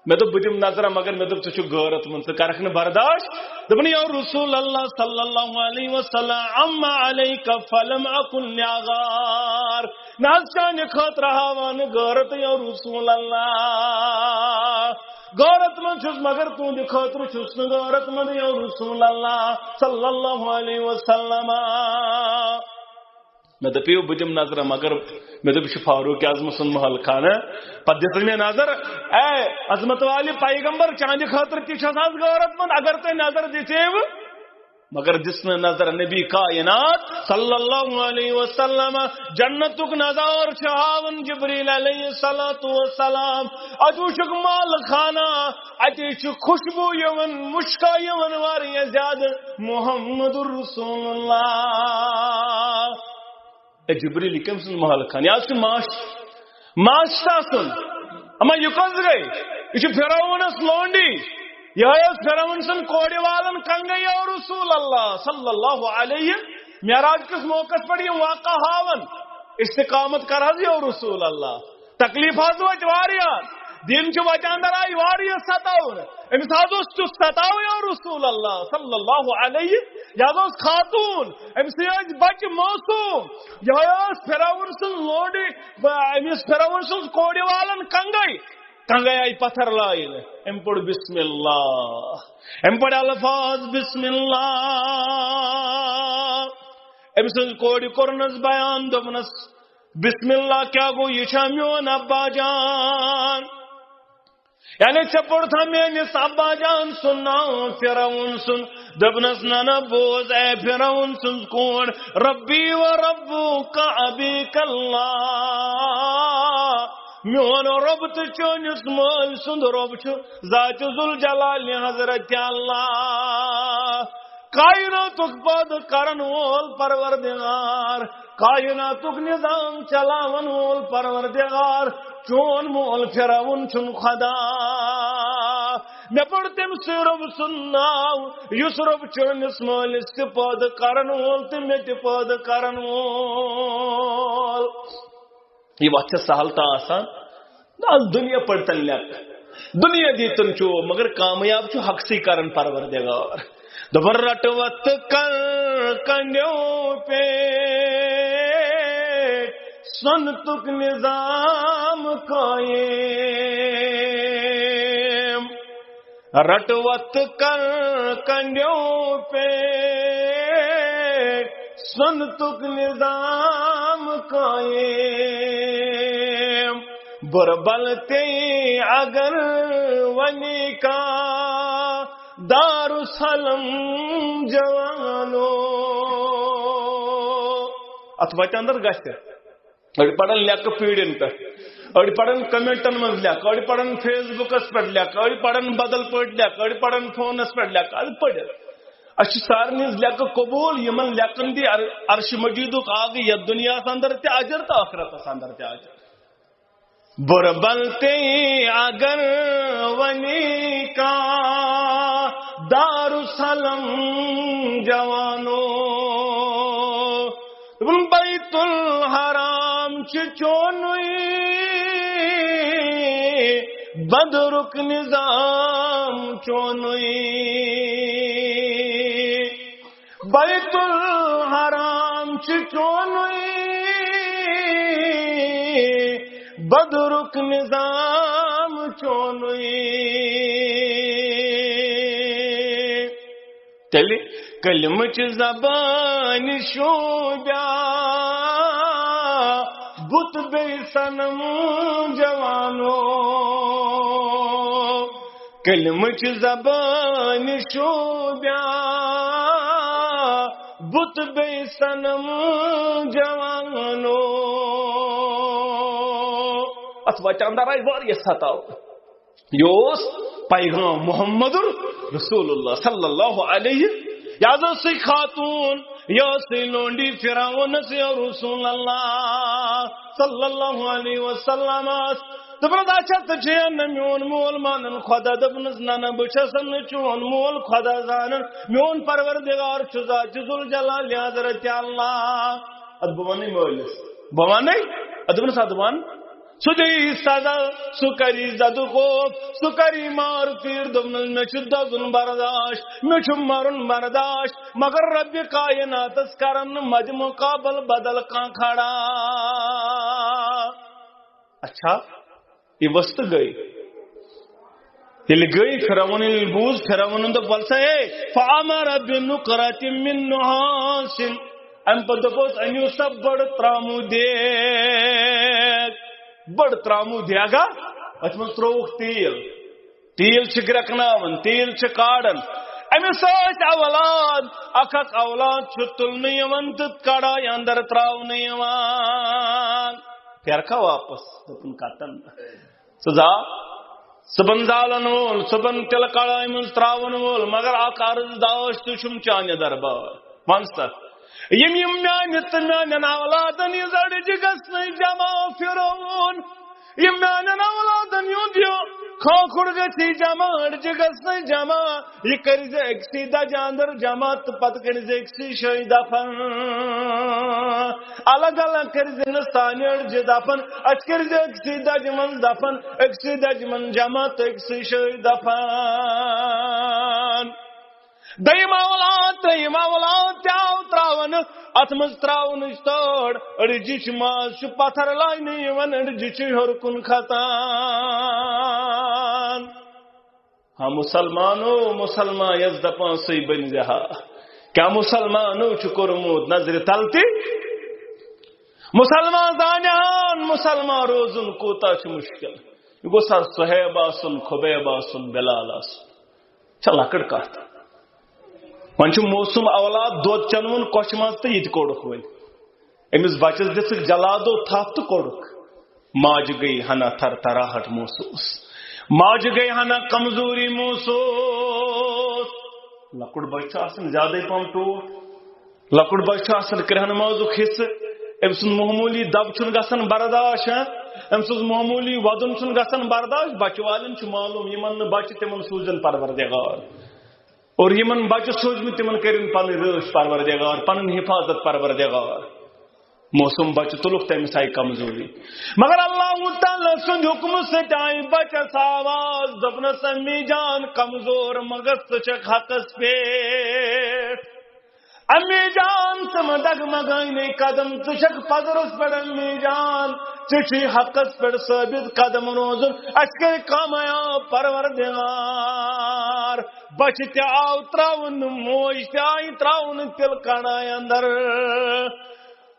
میں تو بجم نظرہ مگر میں تو چھ غیرت من سے کرکھ نہ برداشت دبن یا رسول اللہ صلی اللہ علیہ وسلم اما علیک فلم اکن یاغار ناز چانے خاطر ہاوان غیرت یا رسول اللہ غیرت من چھس مگر تو دی خاطر چھس غیرت من یا رسول اللہ صلی اللہ علیہ وسلم میں تو پیو بجم نظر مگر میں تو فاروق اعظم سن محل خانہ پتہ دس میں نظر اے عظمت والی پیغمبر چاند خاطر تہ غیرت مند اگر تہ نظر دتیو مگر جس نے نظر نبی کائنات صلی اللہ علیہ وسلم جنتک نظر ہاون جبریل علیہ السلام اتوچک مال خانہ اتچ خوشبو یون مشکا یون واریاں زیادہ محمد رسول اللہ جبریل کم سن محل خان یا معاش سن اما یہ کس گئی یہ فرعونس لونڈی یہ فرعون سن کوڑی والن کنگئی اور رسول اللہ صلی اللہ علیہ معراج کس موقع پر یہ واقع ہاون استقامت کر حض اور رسول اللہ تکلیف حض وچ واریاں دین چ وچ اندر آئی واریاں ستاون امس حض اس ستاو یا رسول اللہ صلی اللہ علیہ یا خاتون امس بچ موسوم یہ فرعون سن لوڈی امس فرعون سن کوڑی والن کنگئی آئی پتھر لائن ام پڑ بسم اللہ ام پڑ الفاظ بسم اللہ ام سن کوڑی کرنس بیان دبنس بسم اللہ کیا گو یہ میون ابا جان یعنی چپڑ تھا میانس ابا جان سننا فرعون سن دبنس نانا بوز اے فرعون سن کوڑ ربی و ربک ابیک اللہ میون رب تو چونس مول سند رب ذات ذوالجلال حضرت اللہ کائناتک پد کرن وول پروردگار کائناتک نظام چلاون وول پروردگار چون مول فرعون چون خدا میں پڑھتم سرب سناو یس رب چونس مولس پد کرن وول تم پد کرن وول یہ وقت سہلتا آسان دنیا پڑھتن لک دنیا دیتن چو مگر کامیاب چو حق سی کرن پروردگار دبر رٹ وقت کر کنڈیوں پہ سن تک نظام قائم رٹ وقت کر کنڈیوں پہ سن تک نظام قائم بربلتے اگر ونی کا دار السلام جوانو ات وت اندر گھر اڑ پڑھن لکھ پیڑن پہ اڑ پڑھن کمنٹن من لکھ اڑ پڑھن فیس بکس پہ لکھ اڑ پڑھن بدل پہ لکھ اڑ پڑھن فونس پہ لکھ اد پڑھ اچھ سارنیز لکھ قبول یمن لکھن دی عرش مجیدک آگ یہ دنیا اندر تے اجر تو آخرت اندر تے اجر بربلتے اگر ونی کا دار السلام جوانو بیت الحرام چونوئی بدرک نظام چونوئی بیت الحرام چونوئی بدرک نظام چونوئی تلی کلمچ زبان شوبیا بت بے سنم جوانو کلمچ زبان شوبیا بت بے سنم جوانو اتوا چاندار آئی واری ستاو یوس پیغام محمد رسول اللہ صلی اللہ علیہ یا سی خاتون یا سی لونڈی فرعون سے رسول اللہ صلی اللہ علیہ وسلم دبرد اچھا تجھے میون مول مانن خدا دبنس نانا بچسن چون مول خدا زانن میون پروردگار چزا جزل جلال حضرت اللہ ادبوانی مولس بوانی ادبنس ادبان سجی سزا سکری زد خوب سکری مار تیر دبنل میں دزن برداشت میں مرن برداشت مگر رب کائنات کرن مج مقابل بدل کا کھڑا اچھا یہ وسط گئی یل گئی فرعون بوز فرعون تو بلسا ہے فامر بنقرۃ من نحاس ام پدپوس انیو سب بڑ ترامو دے بڑ ترامو دیا گا اتم تروک تیل گرکناون تیل کاڑن امس اولاد اخ اولاد تلن تو کڑا اندر تراؤن پھرکھا واپس دپن کتن سزا صبن زالن وول صبن تل کڑا من تراؤن وول مگر اخ عرض داش تم چانہ دربار ونس یم میانہ تو میان اولادن یہ زڑ گھن جمع فرعون یم میان اولادن یوں کھوکھڑ گژھی جمع أڑجہِ گژھنہٕ جمع یہِ کٔرۍزِ أکسٕے دجاندر جمع تہٕ پتہٕ کٔرۍزِ أکسٕے جایہِ دفن الگ الگ کٔرۍزِ نہٕ سانہِ أڑجہِ دفن اَسہِ کٔرۍزِ أکسٕے دجہِ منٛز دفن أکسٕے دجہِ منٛز جمع تہٕ أکسٕے جایہِ دفن دوٚیِم اولاد ترٛیٚیِم اولاد تہِ آو ترٛاونہٕ اتھ منٛز ترٛاونٕچ تٲڑ أڑجِچ ماز چھُ پتھر لاینہٕ یِوان أڑجہِ چھُ ہیوٚر کُن کھسان ہاں مسلمانو مسلمان یس دپان سُے بٔنزِ ہا کیٛاہ مسلمانو چھُ کوٚرمُت نظرِ تل تہِ مسلمان زانہان مسلمان روزُن کوٗتاہ چھُ مُشکِل یہِ گوٚژھ حظ صہیب آسُن خُبیب آسُن بِلال آسُن چھےٚ لۄکٕٹ کتھ وۄنۍ چھُ موسم اولاد دۄد چنوُن کۄچھِ منٛز تہٕ یہِ تہِ کوٚڑُکھ وۄنۍ أمِس بچس دِژٕکھ جلادو تھپھ تہٕ کوٚڑُکھ ماجہِ گٔیہِ ہنا تھر تھراہٹ محسوٗس ماجہِ گٔیہِ ہنا کمزوری محسوٗس لۄکُٹ بچہِ چھُ آسان زیادے پہم ٹوٹھ لۄکُٹ بچہِ چھُ آسان کرٛہنہٕ مازُک حصہٕ أمۍ سُنٛد معموٗلی دب چھُنہٕ گژھان برداش أمۍ سٕنٛز معموٗلی ودُن چھُنہٕ گژھان برداش بچہِ والٮ۪ن چھُ معلوٗم یِمن نہٕ بچہِ تِمن سوٗزن پروردگار اور یمن بچہ سوزمت تمن کرن پن رٲچھ پروردگار پن حفاظت پروردگار موسم بچہ تلک تمس آئی کمزوری مگر اللہ تعالی سند حکم ست آئی بچس آواز دپنس امی جان کمزور مگر ژٕ حقس پہ امی جان تم ڈگمگانے قدم ژٕ پدرس پہ امی جان ژٕ حقس پہ ثابت قدم روزن اس گئی کامیاب پروردگار بچہ تہ آو تراون موج تہ آئی تراون تل کڑائی اندر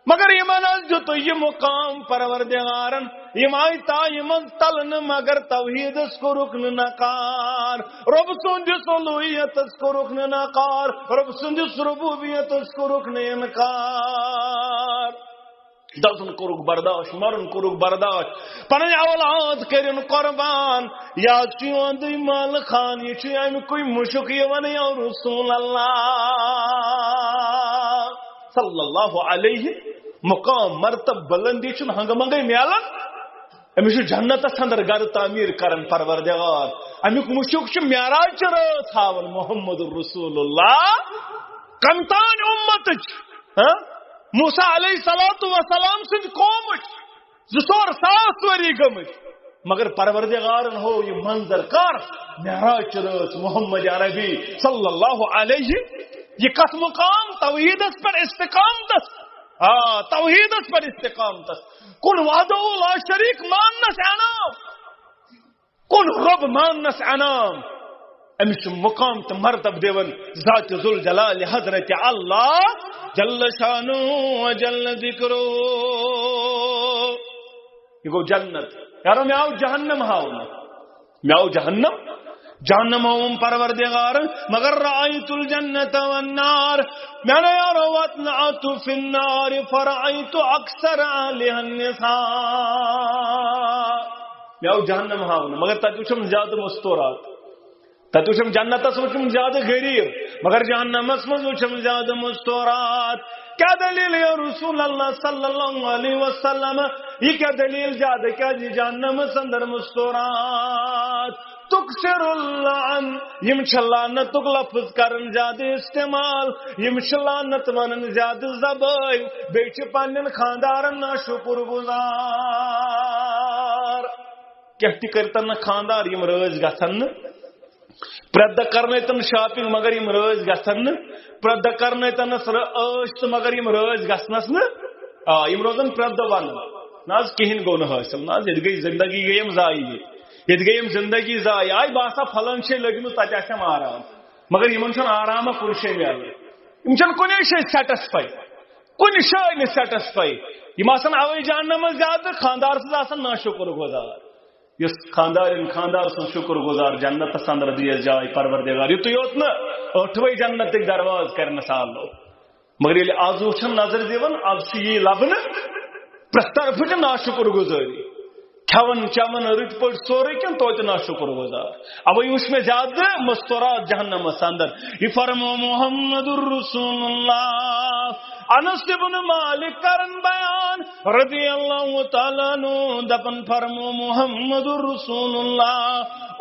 مگر یمن دیت یہ مقام پروردگارن یم آئی تائی من تلن مگر توحیدس کو رکن نکار رب سندس الوہیتس کو رکن نکار رب سندس ربوبیتس کو رکن انکار دزن کورک برداشت مرن کورک برداشت پن اولاد کرن قربان یاد دی مال خان یہ کوئی مشک یوان یا رسول اللہ صلی اللہ علیہ مقام مرتب بلندی چھ ہنگ منگے میلان امس جنتس اندر گھر تعمیر کرن پروردگار امیک مشک چھ معراج چ رات ہاون محمد رسول اللہ کمتان امت موسیٰ علیہ السلام سند قوم 200 وری گمت مگر پروردگارن ہو یہ منظر کر معراج چ رات محمد عربی صلی اللہ علیہ یہ کس مقام توحیدس پر استقامت توحیدس پر استقامت کن وحدہ لا شریک ماننس انام کن رب ماننس انام امس مقام تو مرتب دیون ذات ذوالجلال حضرت اللہ جل شانو و جل ذکرو یہ گو جنت یارو میں آؤ جہنم ہاؤنا میں آؤ جہنم جہنم پروردگار مگر رأیت الجنت والنار میں نے یارو واتنعت فی النار فرأیت اکثر آلہ النساء میں آؤ جہنم ہاؤنا مگر تجوشم زیادہ مستورات تتوشم جنتس وچم زیادہ غریب مگر جہنمس مز وچم زیادہ مستورات کیا دلیل ہے رسول اللہ صلی اللہ علیہ وسلم یہ کیا دلیل زیادہ کیا جی جہنمس اندر مستورات تکسر اللعن یم لعنتک لفظ کرن زیادہ استعمال یم لعنت ونن زیادہ زبان بیچ پنن خاندارن نا شکر گزار کیا کرتن خاندار یم رز گھن پرد کرنے تن شاپنگ مگر یم رز گھن پرد کرنے تنس عش تو مگر یم رز گھنس یم روزن پرد ون ناز کہین گو حاصل ناز یہ گئی زندگی گیم ضائع یہ گیم زندگی ضائع آئی باسا پھلن شے لگن تتم آرام مگر یمن چھن آرام کن شے مل یم چھن کن شے سیٹسفائی کن شے نہ سیٹسفائی یم آسن اوے جہنم زیادہ خاندار سے آسن ناشکر گزار اس خاندار سن شکر گزار جنت اندر دیس جائے پروردگار یت یوت نا 8ویں جنت درواز کرنے سال لو مگر یل آز وچھن نظر دیون آز یہ لبن پرت طرف ناشکر گزاری کھون چون رت پٹ سورے کن توتہ نا شکر گزار. اوے وچ میں زیادہ مستورات جہنم اندر. یہ فرمو محمد الرسول اللہ. انس بن مالک کرن بیان رضی اللہ تعالیٰ عنہ دپن فرمو محمد الرسول اللہ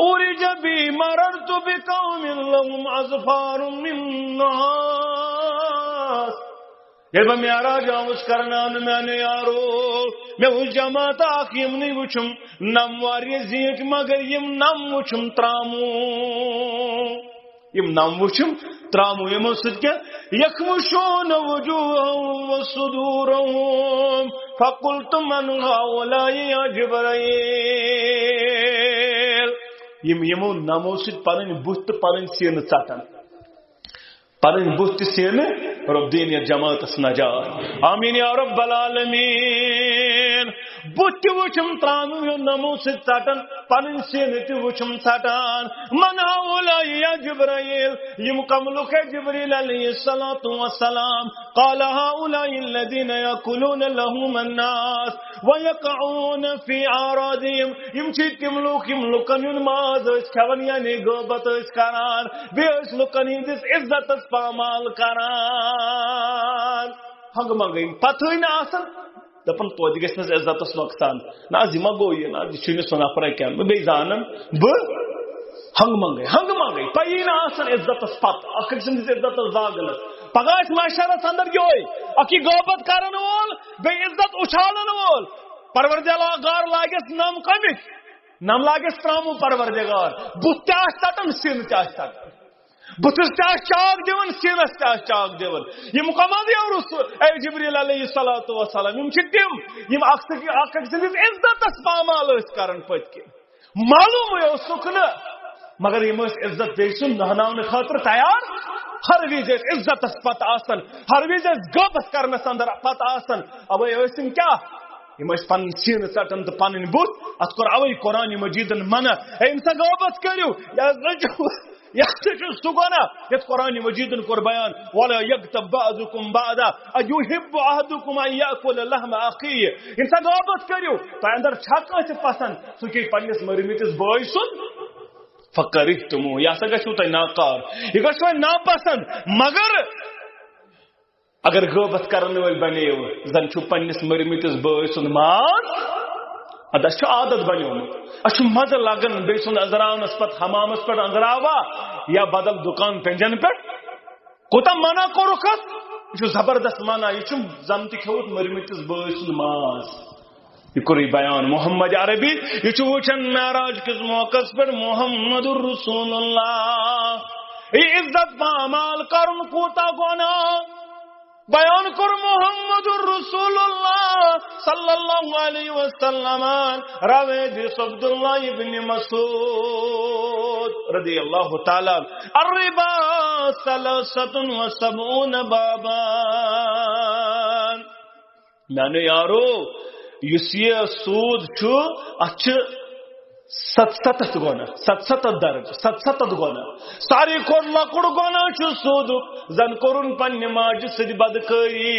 اورج بی مررت بقوم لهم اظفار من نحاس. جب معراج آموز کرنا میں نے یارو میں اس جماعت آخیم نہیں وچھم نم واری زیت مگر یم نم وچھم ترامو یم نم وچھم ترامو یم سد کیا یخمشون وجوہم وصدورہم فقلت من هؤلاء یا جبرائیل. یمو نمو سد پنن بت پنن سین ژٹن پنن بت سین رب دین یا جماعت نجات آمین یا رب العالمین. بت وچھم ترامو نمو سد ژٹن پنن سین تہ وچھم ژٹان. من هؤلاء یا جبرائیل یم کملک جبریل علیہ الصلوۃ والسلام. قال هؤلاء الذين يأكلون لهم الناس ويقعون في اعراضهم. یم چھ تم لوک یم لکن ماز اس کھون یعنی غیبت اس کران بیس لکن ہندس عزت اس پامال کران. ہنگ منگی پتہ نہ آسن دپن توتہ گژھنس عزت اس نقصان نا زما گو یہ نا چھ سنا پر کیا بے زانن ب ہنگ منگی پی نہ آسن عزت اس پت اخ سندس عزت اس داغن پگہ معاشرس اندر گوئی اکی غیبت کرن وول بے عزت اچھالن وول پروردگار لاگس نم کمک نم لاگس ترامو پروردگار بت تہ ژٹن سین تہ ژٹن بتس تہ چاک دون سینس تہ چاک دون. یم کماد اے جبریل علیہ الصلوۃ والسلام یم چھ تم یم اخ سندس عزت اس پامال اس کرن پت کی معلوم ہو سکن مگر یم عزت بے سن نہناون خاطر تیار. ہر وز عزت اس پتہ آسن ہر وز غیبت کرنس اندر پتہ آسن. اوے ٲسِن کیا یم پن سین ژٹن تو پن بت ات کور اوے قرآن مجیدن منع ام سا غیبت کرو سہ گناہ یت قرآن مجیدن کور بیان ولا یغتب بعضکم بعضا ایحب احدکم ان یاکل لحم اخیہ. ام سا غیبت کرو تہ اندر چھا کانٛسہِ پسند سہ کھیٚیہِ پننس مرمتس بٲے سُنٛد فکرہتموہ یہ ہسا گژھو تہ ناکار یہ گژھو تہ ناپسند. مگر اگر غیبت کرن ول بنیو زن چھو پننس مرمتس بٲے سُنٛد ماز اد اس عادت بنیومت اس مزہ لگن بے سن ازراونس پت حمامس پہ ازراوا یا بدل دکان پنجن پہ کوتا منع کورک یہ زبردست منع یہ زن تہ کھوت مرمتس بٲے سُنٛد ماز. یہ کوری بیان محمد عربی یہ وچن معراج کس موقع پر محمد الرسول اللہ. یہ عزت پامال کرن کوتا گناہ بیان کر محمد الرسول اللہ صلی اللہ علیہ وسلم. روایت عبداللہ بن مسعود رضی اللہ تعالی الربا 73 بابا. میں نے یارو اس یہ سود چھ 77 گناہ 77 درج 77 گناہ. ساری کھوت لکڑ گناہ چھ سود زن کورن پنہ ماجہ سۭتۍ بدکاری.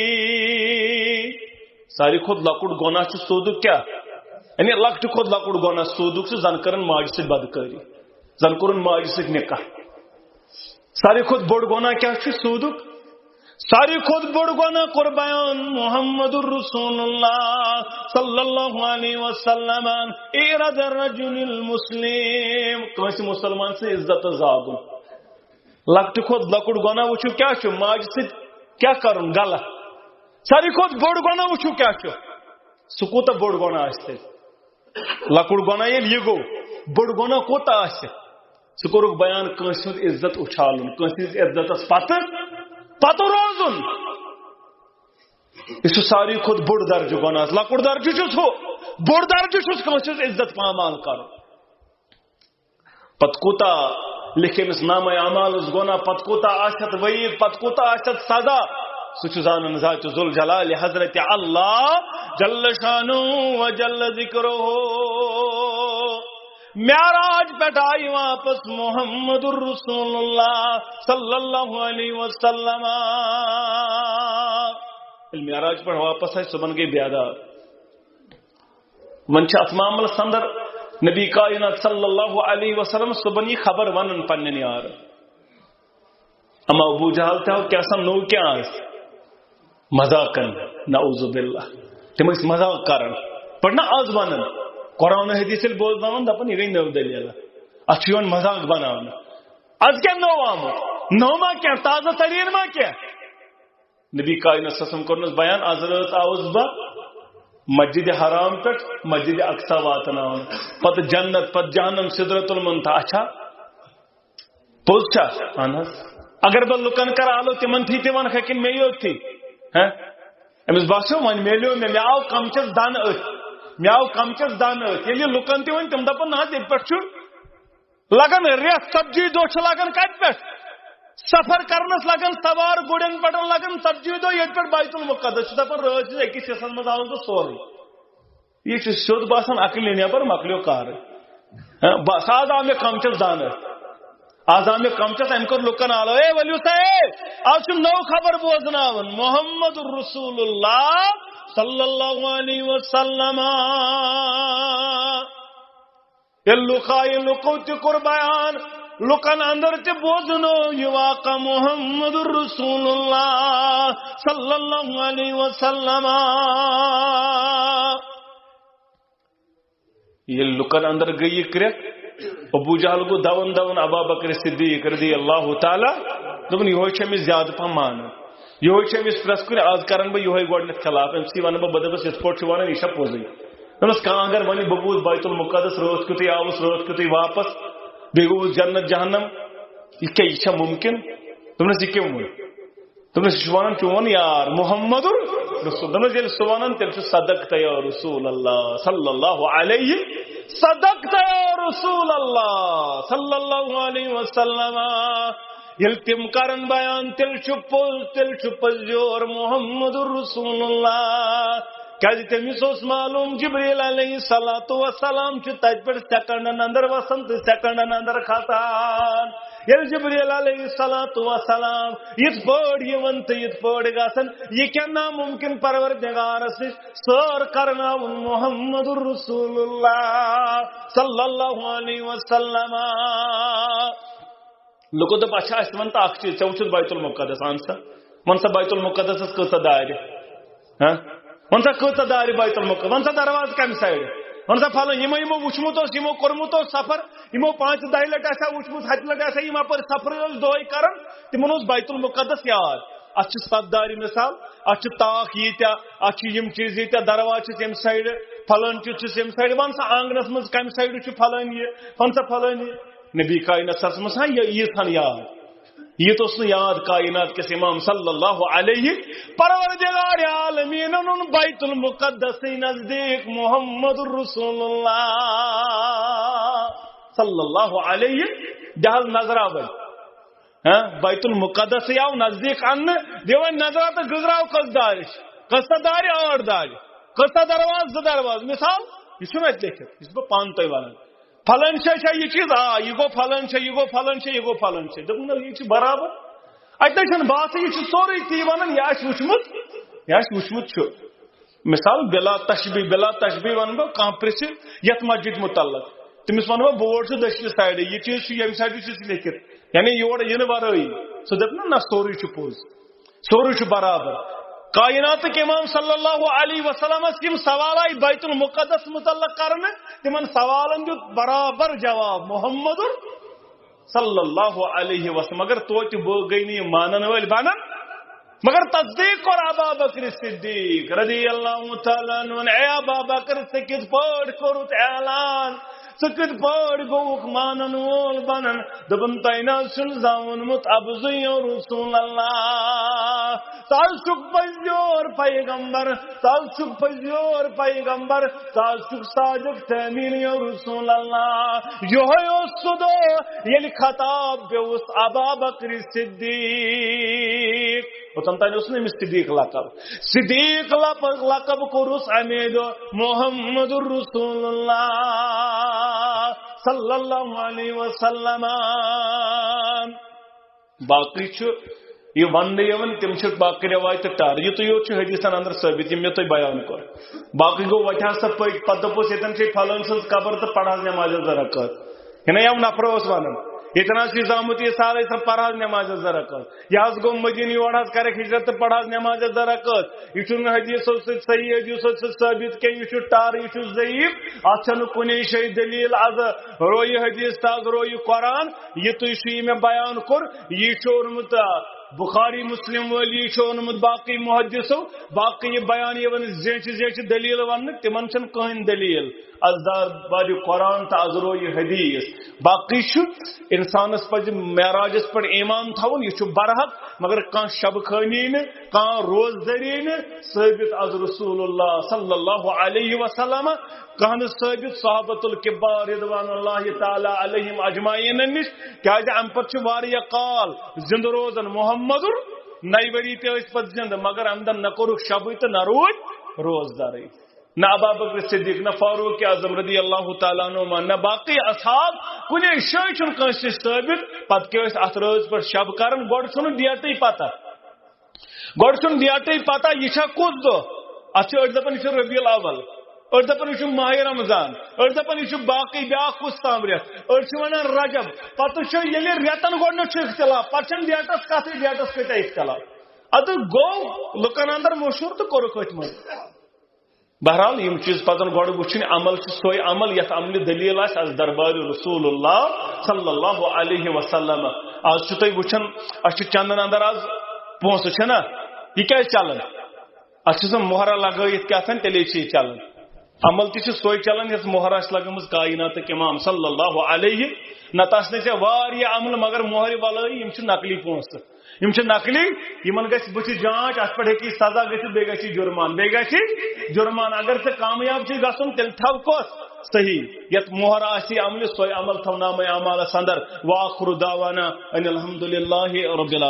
ساری کھوت لکڑ گناہ چھ سود کیا یعنی لکٹ کھوت لکڑ گناہ سود چھ زن کرن ماجہ سۭتۍ بدکاری زن کورن ماجہ سۭتۍ نکاح. ساری کھوت بوڑ گناہ کیا چھ سود. ساری کھوت بوڑ گناہ کور بیان محمد الرسول اللہ صلی اللہ علیہ وسلم. ایراد الرجل المسلم کانٛسہِ مسلمان سے عزت زاگن. لکٹ کھوت لکڑ گناہ وچھو کیا چھ ماجہ سۭتۍ کیا کرن غلط. ساری کھوت بوڑ گناہ وچھو کیا چھ سہ کوتاہ بوڑ گناہ آسہِ. لکڑ گناہ ییٚلہِ یہِ گوٚو بوڑ گناہ کوتاہ آسہِ سہ کورُکھ بیان کٲنٛسہِ ہُنٛد عزت اچھالُن کٲنٛسہِ ہٕنٛدِس عزتس پتہ روزن. یہ ساری کھت بوڑ درجہ گناہ. لکڑ درجہ چھس ہو بوڑ درجہ چھس کانٛسہِ ہٕنٛز عزت پامال کر. پت کوتا لکھمس نامہ اعمالس گناہ پت کوتا آسیت وعید پت کوتا آسیت سزا سہ زانن ذات ذوالجلال حضرت اللہ جل شانہ و جل ذکرہ. معراج پہ آئی واپس محمد الرسول اللہ صلی اللہ علیہ وسلم. معراج پر واپس آئی صبح گئی بیادار من چھ معامل اندر نبی کائنات صلی اللہ علیہ وسلم صبح یہ خبر ون پنن یار اما ابو جہل تہ کیا سا نو کیا مذاقن نعوذ باللہ تم اس مذاق کرن پڑھنا آز ونن قرآن حدیث بوزناون دپن یہ گئی نو دلیل اچھ یون مذاق بناون از کیا نو آمد نو ما کیا تازہ ترین ما کیا نبی کائنات صلی اللہ علیہ وسلم کرنس بیان حضرت آوز با مسجد حرام پہ مسجد اقصا واتناون پت جنت پت جہنم سدرت المنتہا اچھا پوز چھا اگر بہ لکن کر آلو تمن تھی تمن ہکن مے یوت تھی امس باسو ون میلیو مے آو کمچس دن ات مے آو کمچس دن ات یلی لکن تہ ون تم دپن نہ یہ پہ لگن ریت سبجی دو لگن کت پہ سفر کرنس لگن سوار گڑن پہ لگن سبجی دو یہ پہ بیت المقدس دپن رات اکس حصن مز آو تو سوری یہ سیود باسان عقل نیبر مکلیو کار بس آز آو مے کمچس دن آز آو مے کمچس ام کور لکن آلو اے ولیو صاحب آج نو خبر بوزناون محمد رسول اللہ صلی اللہ علیہ وسلم یہ لکو تر بیان لکن اندر تے بوزنو یہ واقع محمد رسول اللہ صلی اللہ علیہ وسلم یہ لکن اندر گئی کرک ابو جہل کو دون دون ابا بکر صدیق رضی اللہ تعالی دپن یہ چھ مس زیادہ پہ مان یہ چھ مس پرس کن آز کرن بہ یہ گۄڈنیتھ خلاف ام سی ون بہ دپس یت پٲٹھۍ چھُ ونان یہ چھا پوزٕے دپس کانٛہہ اگر ونہِ بہ بوٗز بیت المقدس رٲژ کیُتھُے آوُس رٲژ کیُتھُے واپس بیٚیہِ گوٚوُس جنت جہنم یہ کیا یہ چھا ممکن دپنس یہ کیوں دپنس یہ ونان چون یار محمد رسول دپنس ییٚلہِ سُہ ونان تیٚلہِ چھُ صدقت یا رسول اللہ صلی اللہ علیہ صدقت یا رسول اللہ صلی اللہ علیہ وسلم یل تم کرن بیان تیل پزیور محمد رسول اللہ کیازِ تمس اوس معلوم جبریل علیہ الصلوۃ والسلام چھ تت پہ سیکنڈن اندر وسان تو سیکنڈن اندر کھسان یل جبریل علیہ الصلوۃ والسلام یت پڑ یون تو یت پڑ گژھان یہ کیا ناممکن پروردگارس سر کرناون محمد رسول اللہ صلی اللہ علیہ وسلم لوگو دپ اچھا اس ون تو اخ چیز ژے وچھُتھ بیت المقدس ان سا ون سا بیت المقدس کۭژاہ دارِ ون سا کۭژاہ دارِ بیت المقدس ون سا دروازٕ کمہِ سایڈٕ ون سا پھلٲنۍ یِمو وٕچھمُت اوس یِمو کوٚرمُت اوس سفر یِمو 5-10 لٹہِ آسیا وٕچھمُت 7 لٹہِ آسیا یِم اپٲرۍ سفرٕے ٲسۍ دۄہے کران تِمن اوس بیت المقدس یاد اتھ چھِ 7 دارِ مثال اتھ چھِ تاخ ییٖتیاہ اتھ چھِ یِم چیٖز ییٖتیاہ دروازٕ چھِس ییٚمہِ سایڈٕ پھلٲنۍ چیٖز چھِس ییٚمہِ سایڈٕ ون سا آنگنس منٛز کمہِ سایڈٕ چھُ پھلٲنۍ یہِ ون سا پھلٲنۍ یہِ نبی کائنات صلی اللہ علیہ وسلم یہ تھن یاد یہ تو اس نے یاد کائنات کے امام صلی اللہ علیہ پروردگار عالمین ان بیت المقدس نزدیک محمد رسول اللہ صلی اللہ علیہ جہاز نظر آباد بیت المقدس یاو نزدیک ان دیوان نظر تو گزراو کس دارش کس داری اور داری کس دروازہ مثال یہ سنت لیکھت اس کو پانتوئی والا پھلن چھا یہ چیز یہ گو پھلن چھا یہ گو پھلن چھا یہ گو پھلن چھا دپن یہ برابر اتنے چھن بات یہ سوری تی ونان یہ وچمت مثال بلا تشبیہ ون بہ کھانا پرس یت مسجد متعلق تمس ون بہ بورڈ دشن سائڈ یہ چیز یم سائڈ لیکھت یعنی یور ین ورٲے سہ دپ نا سوری پوز سوری برابر کائنات کے امام صلی اللہ علیہ وسلم یم سوال آئی بیت المقدس متعلق کرنے تمن سوالن دیت برابر جواب محمد صلی اللہ علیہ وسلم مگر توتہ گئی نہیں مانن ول بنن مگر تصدیق اور ابا بکر صدیق رضی اللہ تعالی عنہ اے ابا بکر سے کت پڑھ کرت اعلان سکت پڑھ گوک مانن وول بنن دبن تینا سن زاون مت ابزی رسول اللہ تعلق پزیور پیغمبر تعلق پزیور پیغمبر تعلق صادق تامین رسول اللہ یہ صدو یل خطاب بیوس ابا بکر صدیق وتنتان اس نے صدیق لقب کورس امید محمد رسول اللہ صلی اللہ علیہ وسلم باقی یہ ون تم باقی روایت ٹار یہ تو یوت حدیثن اندر ثابت یہ تھی بیان کر باقی گو وجہ سا پہ پتہ دپس یتن فلن سن قبر تو پڑھا نماز زرکات یہ یم نفر ون اتنا چیز آمت یہ سارے سب پڑھا نماز زرکات یہ گو مدین یور کر ہجرت تو پڑھا نماز زرکات یہ حدیث صحیح حدیث ثابت کہ یہ ٹار یہ ضعیف ات کن شے دلیل از روی حدیث تاز روی قرآن یہ تھی میں بیان کور یہ اونمت بخاری مسلم والی اونمت باقی محدثو باقی یہ بیان یہ زیچ دلیل ون تمن کہین دلیل ازدار باری قرآن تا از روی حدیث باقی انسانس پہ معراجس پر ایمان تھون یہ برحق مگر کان شب خانی کان روزدری ثابت از رسول اللہ صلی اللہ علیہ وسلم کان ثابت صحابت الکبار رضوان اللہ تعالی علیہم اجمعین نش کیا ام پت واریہ قال زند روزن محمد نئی وری تے پت زند مگر اندر نہ کورک شب تو نہ روزداری نہ ابا بکر صدیق نہ فاروق اعظم رضی اللہ تعالیٰ عنہ نہ باقی اصحاب کن شاید کنس ثابت پتہ کیا ات روز پر شب کرن گوڑ چھن ڈیٹے پتہ یہ کس دہ ات دپان یہ ربیع الاول اور دپان یہ ماہ رمضان اور دپان یہ باقی بیاا کس تام ریت اور ونان رجب پتہ یل ریتن گوڈنیک اختلاف پتہ ڈیٹس کت ڈیٹس کتیا اختلاف اد گو لکن اندر مشہور تو کورک بہرحال یم چیز پتن گوڑ وچن عمل سوئی عمل یت عمل دلیل از دربار رسول اللہ صلی اللہ علیہ وسلم آج تھی وچن اچھ چندن اندر آج پونس نا یہ کیا چلان اتھ مہرہ لگائت کتن تیلے چلان عمل تہ سوئی چلان یس مہرہ لگم کائنات امام صلی اللہ علیہ نتس نے عمل مگر مہر ولائی یم نقلی پونس یم نقلی یمن گھ بت جانچ ات پہ ہی سزا گھت جرمان جرمان اگر ژے کامیاب چھ گھن تیل تھو کس صحیح یت مہر آسی عمل سوئی عمل تھو نامہ اعمالس اندر واخر دعوانا ان الحمد للہ رب العالمین.